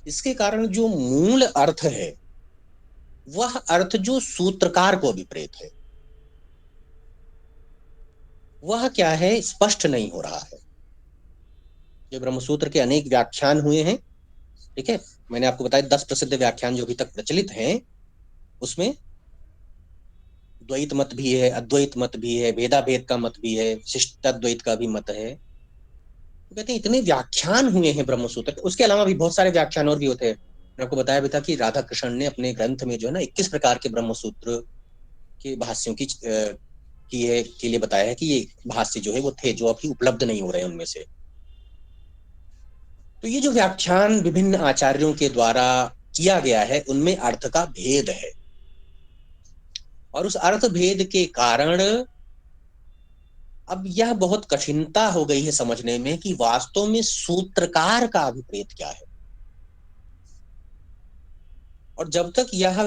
इसके कारण जो मूल अर्थ है वह अर्थ जो सूत्रकार को अभिप्रेत है वह क्या है, स्पष्ट नहीं हो रहा है। जो ब्रह्मसूत्र के अनेक व्याख्यान हुए हैं, ठीक है, मैंने आपको बताया 10 प्रसिद्ध व्याख्यान जो अभी तक प्रचलित हैं, उसमें द्वैत मत भी है, अद्वैत मत भी है, भेदा भेद का मत भी है, शिष्टाद्वैत का भी मत है। तो कहते हैं इतने व्याख्यान हुए हैं ब्रह्मसूत्र के, उसके अलावा भी बहुत सारे व्याख्यान और भी होते हैं। मैंने आपको बताया भी था कि राधा कृष्ण ने अपने ग्रंथ में जो है ना 21 प्रकार के ब्रह्मसूत्र के भाष्यों के लिए बताया है कि ये भाष्य जो है वो थे, जो अभी उपलब्ध नहीं हो रहे हैं उनमें से। तो ये जो व्याख्यान विभिन्न आचार्यों के द्वारा किया गया है उनमें अर्थ का भेद है, और उस अर्थ भेद के कारण अब यह बहुत कठिनता हो गई है समझने में कि वास्तव में सूत्रकार का अभिप्रेत क्या है। और जब तक यह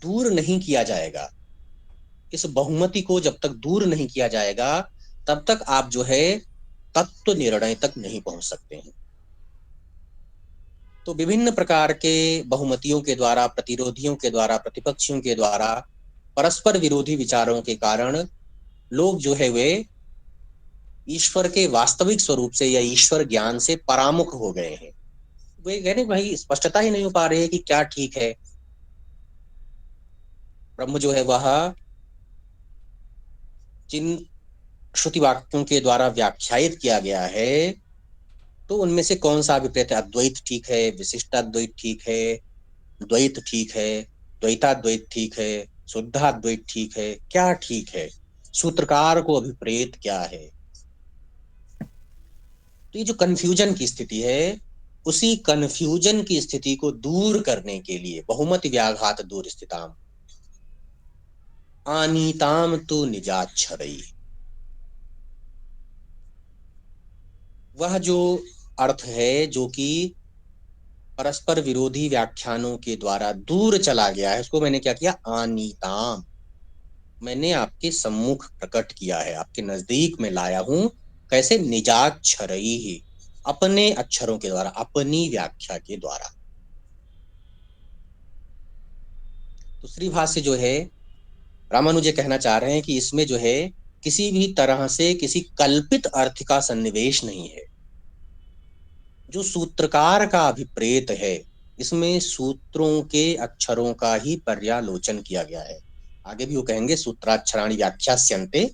दूर नहीं किया जाएगा, इस बहुमति को जब तक दूर नहीं किया जाएगा, तब तक आप जो है तत्व निर्णय तक नहीं पहुंच सकते हैं। तो विभिन्न प्रकार के बहुमतियों के द्वारा, प्रतिरोधियों के द्वारा, प्रतिपक्षियों के द्वारा, परस्पर विरोधी विचारों के कारण लोग जो है वे ईश्वर के वास्तविक स्वरूप से या ईश्वर ज्ञान से परामुख हो गए हैं। वे कह रहे भाई स्पष्टता ही नहीं हो पा रही है कि क्या ठीक है। ब्रह्म जो है वह जिन श्रुति वाक्यों के द्वारा व्याख्यायित किया गया है, तो उनमें से कौन सा अभिप्रेत है? अद्वैत ठीक है, विशिष्टाद्वैत ठीक है, द्वैत ठीक है, द्वैताद्वैत ठीक है, शुद्धाद्वैत ठीक है, क्या ठीक है? सूत्रकार को अभिप्रेत क्या है? तो ये जो कन्फ्यूजन की स्थिति है, उसी कन्फ्यूजन की स्थिति को दूर करने के लिए बहुमति व्याघात दूर स्थिताम आनीताम तो निजाच्छरई, वह जो अर्थ है जो कि परस्पर विरोधी व्याख्यानों के द्वारा दूर चला गया है, उसको मैंने क्या किया? आनीताम, मैंने आपके सम्मुख प्रकट किया है, आपके नजदीक में लाया हूं। कैसे? निजाक्षरई ही, अपने अक्षरों के द्वारा, अपनी व्याख्या के द्वारा। दूसरी भाष्य जो है रामानुज कहना चाह रहे हैं कि इसमें जो है किसी भी तरह से किसी कल्पित अर्थ का सन्निवेश नहीं है। जो सूत्रकार का अभिप्रेत है, इसमें सूत्रों के अक्षरों का ही पर्यालोचन किया गया है। आगे भी वो कहेंगे सूत्राक्षराणि व्याख्यास्यन्ते।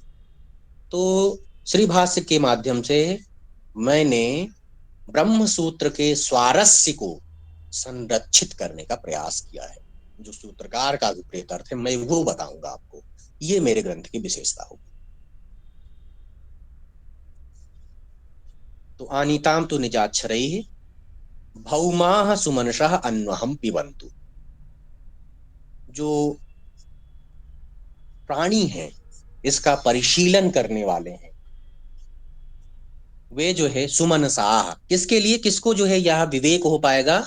तो श्री भाष्य के माध्यम से मैंने ब्रह्म सूत्र के स्वारस्य को संरक्षित करने का प्रयास किया है। जो सूत्रकार का अभिप्रेत अर्थ है मैं वो बताऊंगा आपको, ये मेरे ग्रंथ की विशेषता होगी। तो आनीताम तो निजाक्षरैः भौमाः सुमनसः अन्वहं पिबन्तु। जो प्राणी हैं, इसका परिशीलन करने वाले हैं, वे जो है सुमनसाः, किसके लिए, किसको जो है यह विवेक हो पाएगा?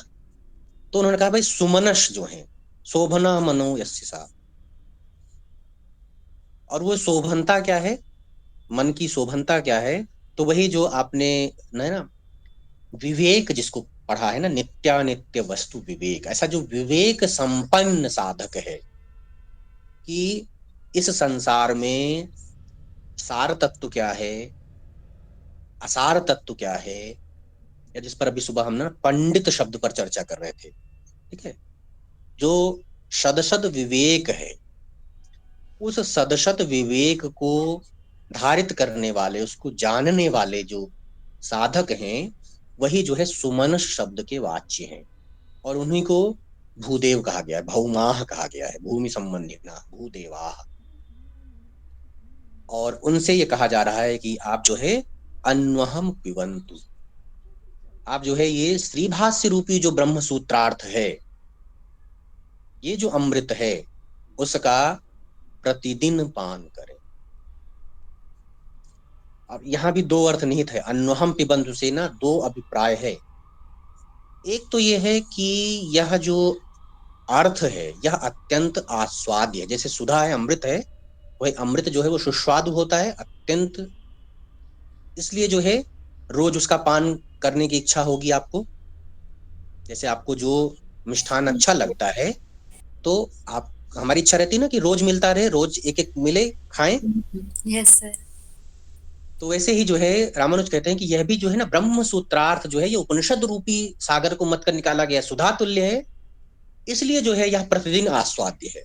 तो उन्होंने कहा भाई सुमनस जो है, शोभना मनो यस्य सा। और वो शोभनता क्या है, मन की शोभनता क्या है? तो वही जो आपने ना विवेक जिसको पढ़ा है ना, नित्यानित्य वस्तु विवेक, ऐसा जो विवेक संपन्न साधक है कि इस संसार में सार तत्व क्या है, असार तत्व क्या है, या जिस पर अभी सुबह हम ना पंडित शब्द पर चर्चा कर रहे थे, ठीक है, जो सदसद विवेक है, उस सदसद विवेक को धारित करने वाले, उसको जानने वाले जो साधक हैं, वही जो है सुमन शब्द के वाच्य हैं। और उन्हीं को भूदेव कहा गया है, भौमाह कहा गया है, भूमि संबंधी ना भूदेवाह। और उनसे ये कहा जा रहा है कि आप जो है अन्वहम पिबंतु, आप जो है ये श्रीभाष्य रूपी जो ब्रह्म सूत्रार्थ है, ये जो अमृत है, उसका प्रतिदिन पान करें। अब यहाँ भी दो अर्थ निहित है, अन्वहम पिबंतु से ना दो अभिप्राय है। एक तो ये है कि यह जो अर्थ है यह अत्यंत आस्वाद्य है। जैसे सुधा है, अमृत है, वही अमृत जो है वो सुस्वादु होता है, अत्यंत, इसलिए जो है रोज उसका पान करने की इच्छा होगी आपको। जैसे आपको जो मिष्ठान अच्छा लगता है, तो आप, हमारी इच्छा रहती है ना कि रोज मिलता रहे, रोज एक एक मिले, खाएं। Yes sir. तो वैसे ही जो है रामानुज कहते हैं कि यह भी जो है ना ब्रह्म सूत्रार्थ जो है ये उपनिषद रूपी सागर को मत कर निकाला गया, सुधा तुल्य है, इसलिए जो है यह प्रतिदिन आस्वाद्य है।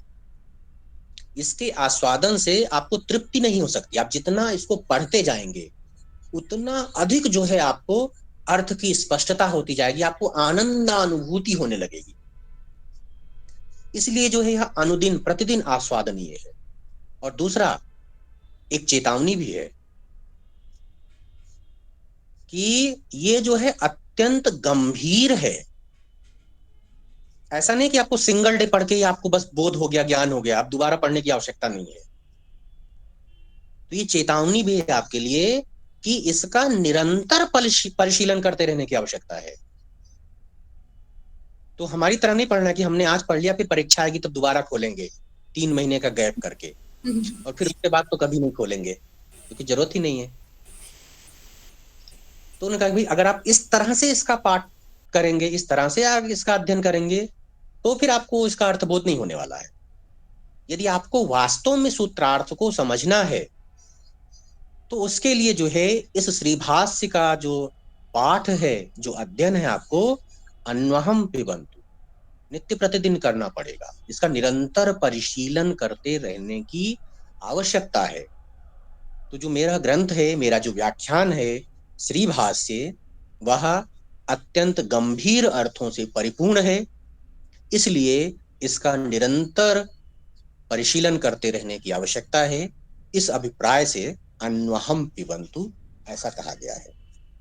इसके आस्वादन से आपको तृप्ति नहीं हो सकती, आप जितना इसको पढ़ते जाएंगे उतना अधिक जो है आपको अर्थ की स्पष्टता होती जाएगी, आपको आनंदानुभूति होने लगेगी। इसलिए जो है यह अनुदिन प्रतिदिन आस्वादनीय है। और दूसरा एक चेतावनी भी है कि ये जो है अत्यंत गंभीर है। ऐसा नहीं कि आपको सिंगल डे पढ़ के ही आपको बस बोध हो गया, ज्ञान हो गया, आप दोबारा पढ़ने की आवश्यकता नहीं है। तो ये चेतावनी भी है आपके लिए कि इसका निरंतर परिशीलन करते रहने की आवश्यकता है। तो हमारी तरह नहीं पढ़ना कि हमने आज पढ़ लिया, फिर परीक्षा आएगी तब दोबारा खोलेंगे 3 महीने का गैप करके, और फिर उसके बाद तो कभी नहीं खोलेंगे क्योंकि जरूरत ही नहीं है। तो उन्होंने कहा भाई अगर आप इस तरह से इसका पाठ करेंगे, इस तरह से आप इसका अध्ययन करेंगे, तो फिर आपको इसका अर्थबोध नहीं होने वाला है। यदि आपको वास्तव में सूत्रार्थ को समझना है, तो उसके लिए जो है इस श्रीभाष्य का जो पाठ है, जो अध्ययन है, आपको अन्वहम पिबंतु नित्य प्रतिदिन करना पड़ेगा। इसका निरंतर परिशीलन करते रहने की आवश्यकता है। तो जो मेरा ग्रंथ है, मेरा जो व्याख्यान है श्रीभाष्य, वह अत्यंत गंभीर अर्थों से परिपूर्ण है, इसलिए इसका निरंतर परिशीलन करते रहने की आवश्यकता है। इस अभिप्राय से अन्वहम पिबंतु ऐसा कहा गया है।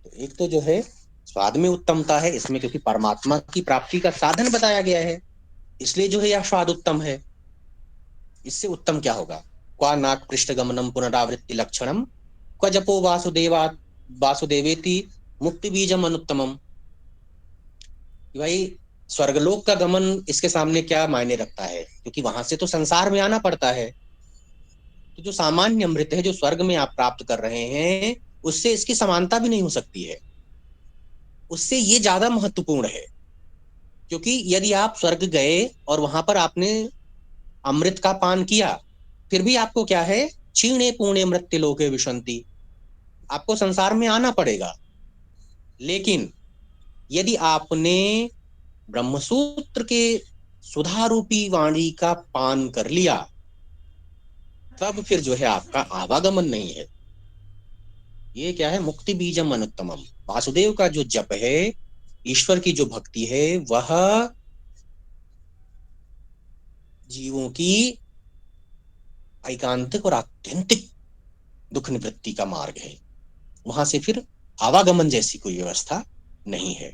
तो एक तो जो है स्वाद में उत्तमता है इसमें, क्योंकि परमात्मा की प्राप्ति का साधन बताया गया है, इसलिए जो है यह स्वाद उत्तम है। इससे उत्तम क्या होगा? क्वा नाक पृष्ठ गमनम पुनरावृत्ति लक्षणम क्व जपो वासुदेवा वासुदेवेति मुक्ति बीजम अनुत्तमम। भाई स्वर्गलोक का गमन इसके सामने क्या मायने रखता है, क्योंकि वहां से तो संसार में आना पड़ता है। तो जो सामान्य अमृत है जो स्वर्ग में आप प्राप्त कर रहे हैं, उससे इसकी समानता भी नहीं हो सकती है, उससे ये ज्यादा महत्वपूर्ण है। क्योंकि यदि आप स्वर्ग गए और वहां पर आपने अमृत का पान किया, फिर भी आपको क्या है, क्षीणे पुणे मृत्यु लोके विशंति, आपको संसार में आना पड़ेगा। लेकिन यदि आपने ब्रह्मसूत्र के सुधारूपी वाणी का पान कर लिया, तब फिर जो है आपका आवागमन नहीं है। ये क्या है? मुक्ति बीजम अनुत्तमम। वासुदेव का जो जप है, ईश्वर की जो भक्ति है, वह जीवों की एकांतिक और आत्यंतिक दुख निवृत्ति का मार्ग है। वहां से फिर आवागमन जैसी कोई व्यवस्था नहीं है।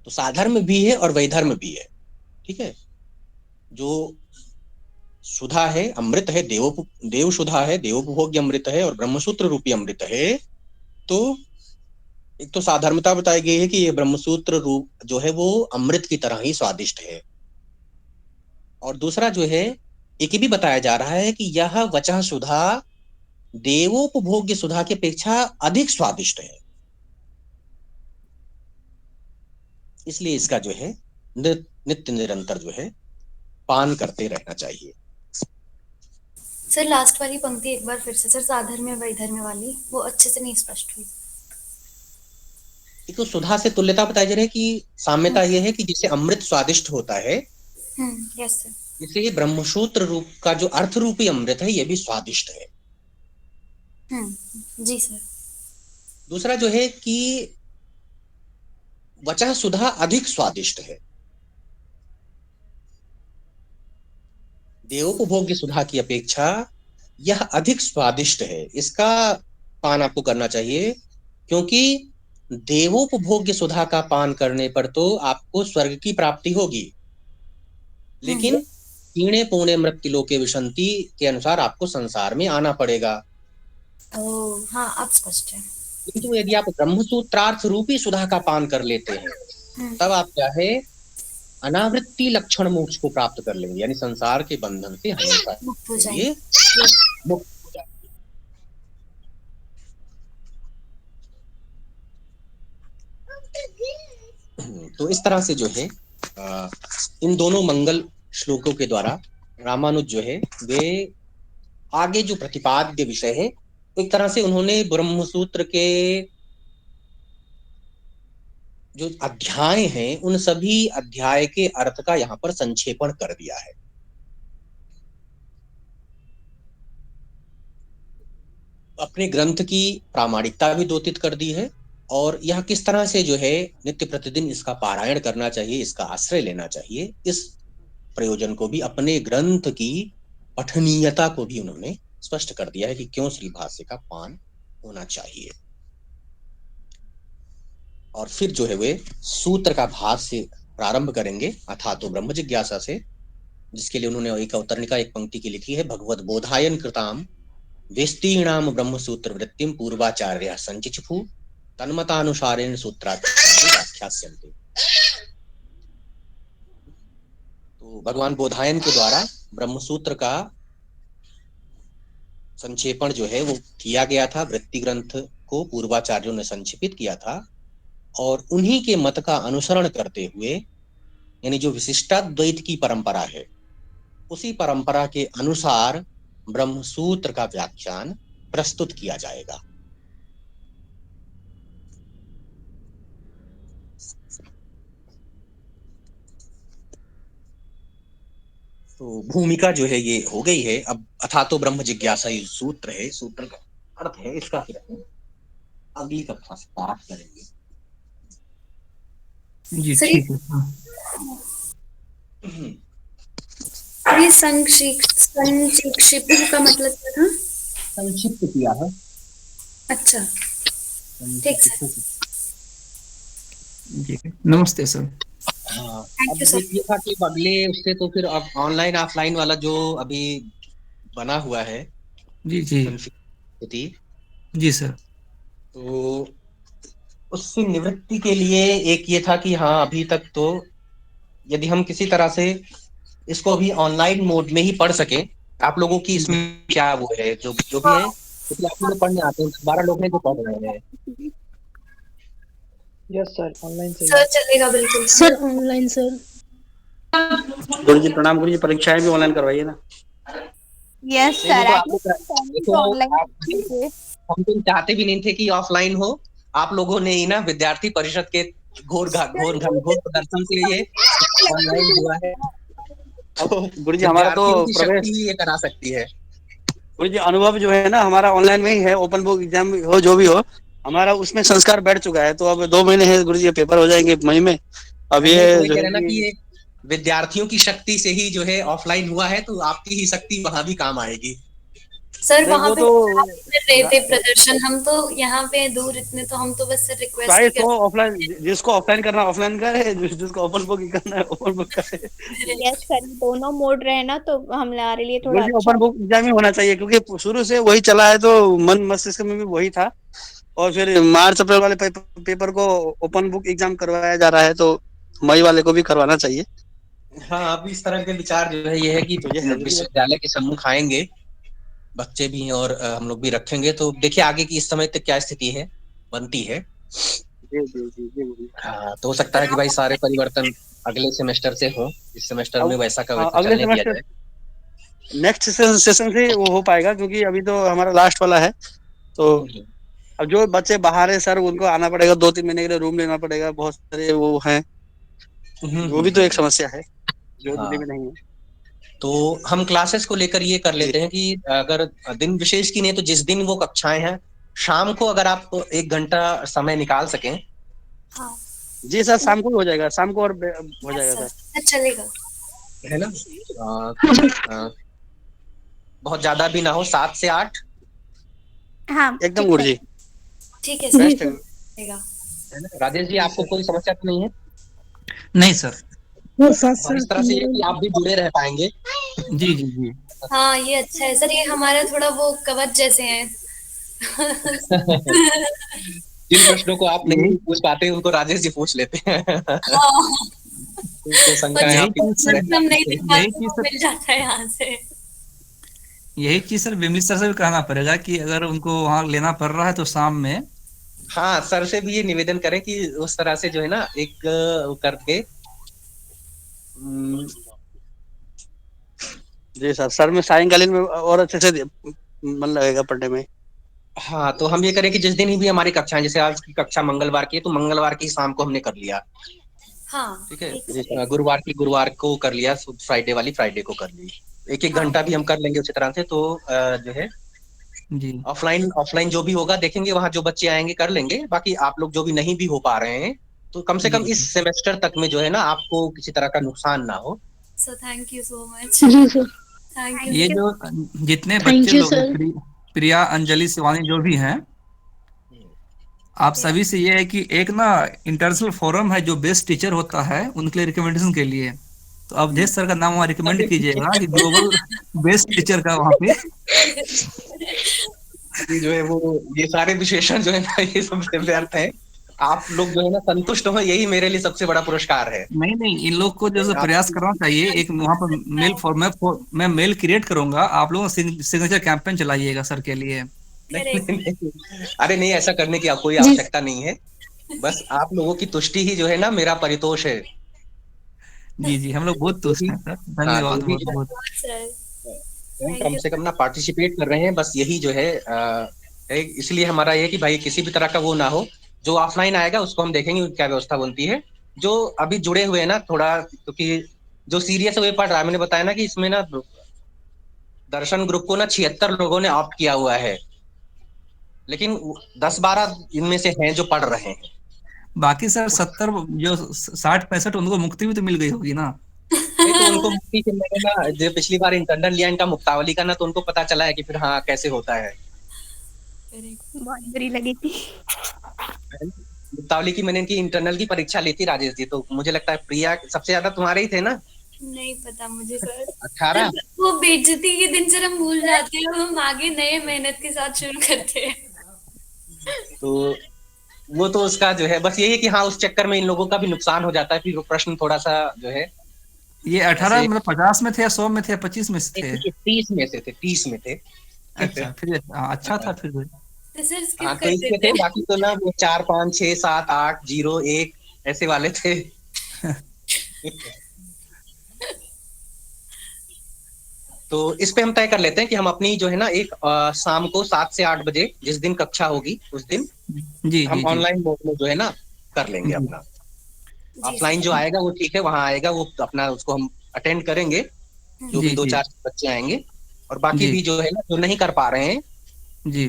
तो साधर्म भी है और वैधर्म भी है। ठीक है, जो सुधा है, अमृत है, देव सुधा है, देवोपभोग्य अमृत है, और ब्रह्मसूत्र रूपी अमृत है। तो एक तो साधर्मता बताई गई है कि ये ब्रह्मसूत्र रूप जो है वो अमृत की तरह ही स्वादिष्ट है। और दूसरा जो है, एक भी बताया जा रहा है कि यह वचः सुधा देवोपभोग्य सुधा की अपेक्षा अधिक स्वादिष्ट है। इसलिए इसका जो है नित्य निरंतर जो है पान करते रहना चाहिए। सर लास्ट वाली पंक्ति एक बार फिर से सर, साधर्म्य वैधर्म्य वाली, वो अच्छे से नहीं स्पष्ट हुई। एक तो सुधा से तुल्यता बताई जा रही है कि साम्यता यह है कि जिसे अमृत स्वादिष्ट होता है, यस सर। इसलिए ब्रह्मसूत्र रूप का जो अर्थ रूपी अमृत है यह भी स्वादिष्ट है। जी सर। दूसरा जो है कि वचः सुधा अधिक स्वादिष्ट है। देवोपभोग्य सुधा की अपेक्षा यह अधिक स्वादिष्ट है। इसका पान आपको करना चाहिए, क्योंकि देवोपभोग्य सुधा का पान करने पर तो आपको स्वर्ग की प्राप्ति होगी, लेकिन कीणे पुणे मृत्यु लोके विशंति के अनुसार आपको संसार में आना पड़ेगा। हाँ अब स्पष्ट है। किंतु यदि आप ब्रह्मसूत्रार्थ रूपी सुधा का पान कर लेते हैं, तब आप क्या है, अनावृत्ति लक्षण मोक्ष को प्राप्त कर लेंगे, यानी संसार के बंधन से हमेशा मुक्त हो के जाएंगे। लिए मुक्त हो जाएंगे। तो इस तरह से जो है इन दोनों मंगल श्लोकों के द्वारा रामानुज जो है वे आगे जो प्रतिपाद्य विषय है, एक तरह से उन्होंने ब्रह्मसूत्र के जो अध्याय हैं उन सभी अध्याय के अर्थ का यहाँ पर संक्षेपण कर दिया है। अपने ग्रंथ की प्रामाणिकता भी द्योतित कर दी है, और यह किस तरह से जो है नित्य प्रतिदिन इसका पारायण करना चाहिए, इसका आश्रय लेना चाहिए, इस प्रयोजन को भी, अपने ग्रंथ की पठनीयता को भी उन्होंने स्पष्ट कर दिया है कि क्यों श्री भाष्य का पान होना चाहिए। और फिर जो है वे सूत्र का भाष्य प्रारंभ करेंगे अथा तो ब्रह्म जिज्ञासा से, जिसके लिए उन्होंने एक अवतरणिका एक पंक्ति की लिखी है, भगवत बोधायन कृताम वेस्तीणाम ब्रह्मसूत्र वृत्तिम पूर्वाचार्य संचिचफु तन्मतानुसारेण सूत्राचार्य व्याख्यास्यन्ते। तो भगवान बोधायन के द्वारा ब्रह्मसूत्र का संक्षेपण जो है वो किया गया था, वृत्ति ग्रंथ को पूर्वाचार्यों ने संक्षेपित किया था, और उन्हीं के मत का अनुसरण करते हुए, यानी जो विशिष्टाद्वैत की परंपरा है उसी परंपरा के अनुसार ब्रह्मसूत्र का व्याख्यान प्रस्तुत किया जाएगा। तो भूमिका जो है ये हो गई है। अब अथा तो ब्रह्म जिज्ञासा ये सूत्र है, सूत्र का अर्थ है, इसका फिर अगली कक्षा से पाठ करेंगे। जी ठीक है। ये संक्षिप्त का मतलब क्या था? संक्षिप्त किया है। अच्छा ठीक सर। जी नमस्ते सर। हाँ, थैंक अब यू सर। ये था कि अगले उससे तो फिर अब ऑनलाइन ऑफलाइन वाला जो अभी बना हुआ है जी जी स्थिति, जी सर। तो उससे निवृत्ति के लिए एक ये था कि हाँ अभी तक तो यदि हम किसी तरह से इसको अभी ऑनलाइन मोड में ही पढ़ सके, आप लोगों की इसमें क्या वो है, जो जो भी है, क्योंकि आप लोग पढ़ने आते हैं, 12 लोग हैं जो पढ़ रहे हैं। यस सर, ऑनलाइन सर चलेगा बिल्कुल सर ऑनलाइन सर। गुरु जी प्रणाम। गुरु जी परीक्षाएं भी ऑनलाइन करवाइए ना। यस नहीं, सर। वो तो आप लोग देखो, ऑनलाइन हम तो चाहते भी नहीं थे कि ऑफलाइन हो, आप लोगों ने ही ना विद्यार्थी परिषद के घोर प्रदर्शन से ये ऑनलाइन हुआ है। गुरु जी हमारा तो विद्यार्थियों की प्रवेश, शक्ति ही ये करा सकती है। गुरु जी अनुभव जो है ना हमारा ऑनलाइन में ही है। ओपन बुक एग्जाम हो जो भी हो, हमारा उसमें संस्कार बैठ चुका है। तो अब 2 महीने है गुरु जी, पेपर हो जाएंगे मई में। अब नहीं, तो ये वही जो कह है रहे ना कि कि ये विद्यार्थियों की शक्ति से ही जो है ऑफलाइन हुआ है, तो आपकी ही शक्ति वहां भी काम आएगी। सर। नहीं, वहां वो पे तो रहे थे प्रदर्शन, हम तो यहाँ पे दूर इतने, तो हम तो बस रिक्वेस्ट ही चाहे तो ऑफलाइन, जिसको ऑफलाइन करना ऑफलाइन करे, जिसको ओपन बुक करना है ओपन बुक करे। यस सर, दोनों मोड रहे ना तो हमारे लिए थोड़ा गुरु जी अच्छा ओपन बुक एग्जाम ही होना चाहिए, क्योंकि शुरू से वही चला है, तो मन मस्तिष्क में भी वही था। और फिर मार्च अप्रैल वाले पेपर को ओपन बुक एग्जाम करवाया जा रहा है, तो मई वाले को भी करवाना चाहिए। हाँ, अब इस तरह के विचार जो है ये है कि तो ये है विश्वविद्यालय के सम्मुख आएंगे, बच्चे भी हैं और हम लोग भी रखेंगे, तो देखिए आगे की इस समय तक क्या स्थिति है बनती है। जी जी जी जी। हाँ, तो हो सकता है कि भाई सारे परिवर्तन अगले सेमेस्टर से हो, इस सेमेस्टर में वैसा का वैसा अगले चलने दिया सेमेस्टर जाए। नेक्स्ट सेशन से वो हो पाएगा, क्योंकि अभी तो हमारा लास्ट वाला है। तो अब जो बच्चे बाहर है सर, उनको आना पड़ेगा, 2-3 महीने के लिए रूम लेना पड़ेगा। बहुत सारे वो हैं, वो भी तो एक समस्या है जो दिल्ली में नहीं है। तो हम क्लासेस को लेकर ये कर लेते हैं कि अगर दिन विशेष की नहीं, तो जिस दिन वो कक्षाएं हैं शाम को अगर आप 1 घंटा समय निकाल सकें। हाँ जी सर, शाम को हो जाएगा, शाम को और हो जाएगा सर, चलेगा है ना। बहुत ज्यादा भी ना हो, 7 से 8। हाँ एकदम गुरु जी, ठीक है सर, बेस्ट है। चलेगा। है ना राजेश जी, आपको कोई समस्या तो नहीं है? नहीं सर। और इस तरह से ये कि आप भी जुड़े रह पाएंगे। जी जी जी। हाँ ये अच्छा है सर, ये हमारा थोड़ा वो कवच जैसे हैं। जिन प्रश्नों को आप नहीं पूछ पाते उनको राजेश जी पूछ लेते हैं। हाँ तो शंका है यही आपकी चीज सर हम नहीं दिख यही पाते चीज वो सर मिल जाता है यहाँ से। यही चीज सर विमली सर से भी कहना पड़ेगा कि अगर उनको वहां लेना पड़ रहा है तो शाम में। हाँ, सर से भी ये निवेदन करें कि उस तरह से जो है ना एक करके जी सर में सायंकालीन में और अच्छे से मन लगेगा पढ़ने में। हाँ, तो हम ये करें कि जिस दिन ही भी हमारी कक्षाएं, जैसे आज की कक्षा मंगलवार की है तो मंगलवार की शाम को हमने कर लिया, हाँ ठीक है। एक गुरुवार की गुरुवार को कर लिया, फ्राइडे वाली फ्राइडे को कर ली। एक एक हाँ घंटा भी हम कर लेंगे उसी तरह से, तो जो है जी ऑफलाइन ऑफलाइन जो भी होगा देखेंगे, वहां जो बच्चे आएंगे कर लेंगे। बाकी आप लोग जो भी नहीं भी हो पा रहे हैं तो कम से जी कम इस सेमेस्टर तक में जो है ना आपको किसी तरह का नुकसान ना हो। Sir thank you so much. जी सर। थैंक ये यू। जो जितने थैंक बच्चे यू लोग हैं, सर। प्रिया अंजलि शिवानी जो भी हैं, आप सभी से ये है कि एक ना इंटरनेशनल फोरम है जो बेस्ट टीचर होता है उनके लिए रिकमेंडेशन के लिए, तो अवधेश सर का नाम वहाँ रिकमेंड कीजिएगा कि ग्लोबल बेस्ट टीचर का वहाँ पे। ये जो है वो ये सारे विशेषण जो है ना ये सबसे व्यर्थ है। आप लोग जो है ना संतुष्ट हो, यही मेरे लिए सबसे बड़ा पुरस्कार है। नहीं नहीं, इन लोग को जो आप प्रयास करना चाहिए। एक वहाँ पर मैं मेल क्रिएट करूंगा, आप लोग सिग्नेचर कैंपेन चलाइएगा सर के लिए। नहीं, नहीं, नहीं, अरे नहीं, ऐसा करने की कोई जी आवश्यकता नहीं है। बस आप लोगों की तुष्टि ही जो है ना मेरा परितोष है। जी जी, हम लोग बहुत जो तुष्ट भी हैं सर, हाँ, धन्यवाद जो भी बहुत बहुत। सर हम थैंक कम यू। से कम ना पार्टिसिपेट कर रहे हैं, बस यही जो है इसलिए हमारा ये कि भाई किसी भी तरह का वो ना हो। जो ऑफलाइन आएगा उसको हम देखेंगे क्या व्यवस्था बनती है। जो अभी जुड़े हुए हैं ना थोड़ा, क्योंकि जो सीरियस वे पढ़ रहा है, मैंने बताया ना कि इसमें ना दर्शन ग्रुप को ना 76 लोगों ने ऑप्ट किया हुआ है, लेकिन 10-12 इनमें से हैं जो पढ़ रहे हैं। बाकी सर 70 जो 60-65 उनको मुक्ति भी तो मिल गई होगी ना। नहीं तो उनको मुक्ति से मैंने ना जो पिछली बार इंटरनल लिया इनका मुक्तावली का ना, तो उनको पता चला है कि फिर हाँ कैसे होता है। बहुत बुरी लगी थी। मुक्तावली की मैंने इनकी इंटरनल की परीक्षा ली थी राजेश जी, तो मुझे लगता है प्रिया सबसे ज्यादा तुम्हारे ही थे ना। नहीं पता मुझे सर। 18। वो बेइज्जती के दिन सर हम भूल जाते हैं, हम आगे नए मेहनत के साथ शुरू करते हैं। तो वो तो उसका जो है बस यही है कि हाँ उस चक्कर में इन लोगों का भी नुकसान हो जाता है, फिर वो प्रश्न थोड़ा सा जो है ये 18 ऐसे। मतलब 50 में थे या 100 में थे या 25 में थे? 30 में से थे, 30 में थे। अच्छा, फिर अच्छा था फिर भी। तो सर स्किप हाँ, तो कर इसमें देते थे, हैं। बाकी तो ना वो 4, 5, 6, 7, 8, 0, 1 ऐसे वाले थे। तो इस पे हम तय कर लेते हैं कि हम अपनी जो है ना एक शाम को 7 से 8 बजे जिस दिन कक्षा होगी उस दिन जी हम जी जी ऑनलाइन मोड में जो है ना कर लेंगे जी अपना। जी ऑफलाइन जो आएगा वो ठीक है, वहां आएगा वो अपना उसको हम अटेंड करेंगे, जो भी जी दो जी चार बच्चे आएंगे। और बाकी जी भी जो है ना जो नहीं कर पा रहे हैं जी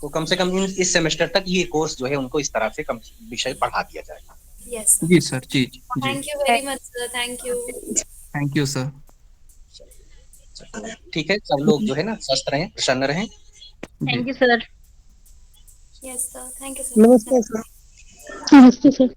तो कम से कम इस सेमेस्टर तक ये कोर्स जो है उनको इस तरह से कम विषय पढ़ा दिया जाएगा। यस जी सर, जी जी, thank you very much sir. Thank you. Thank you sir. ठीक है, सब लोग जो है ना स्वस्थ रहें, प्रसन्न रहें। जी thank you sir. Yes sir thank you sir. नमस्ते सर। नमस्ते सर।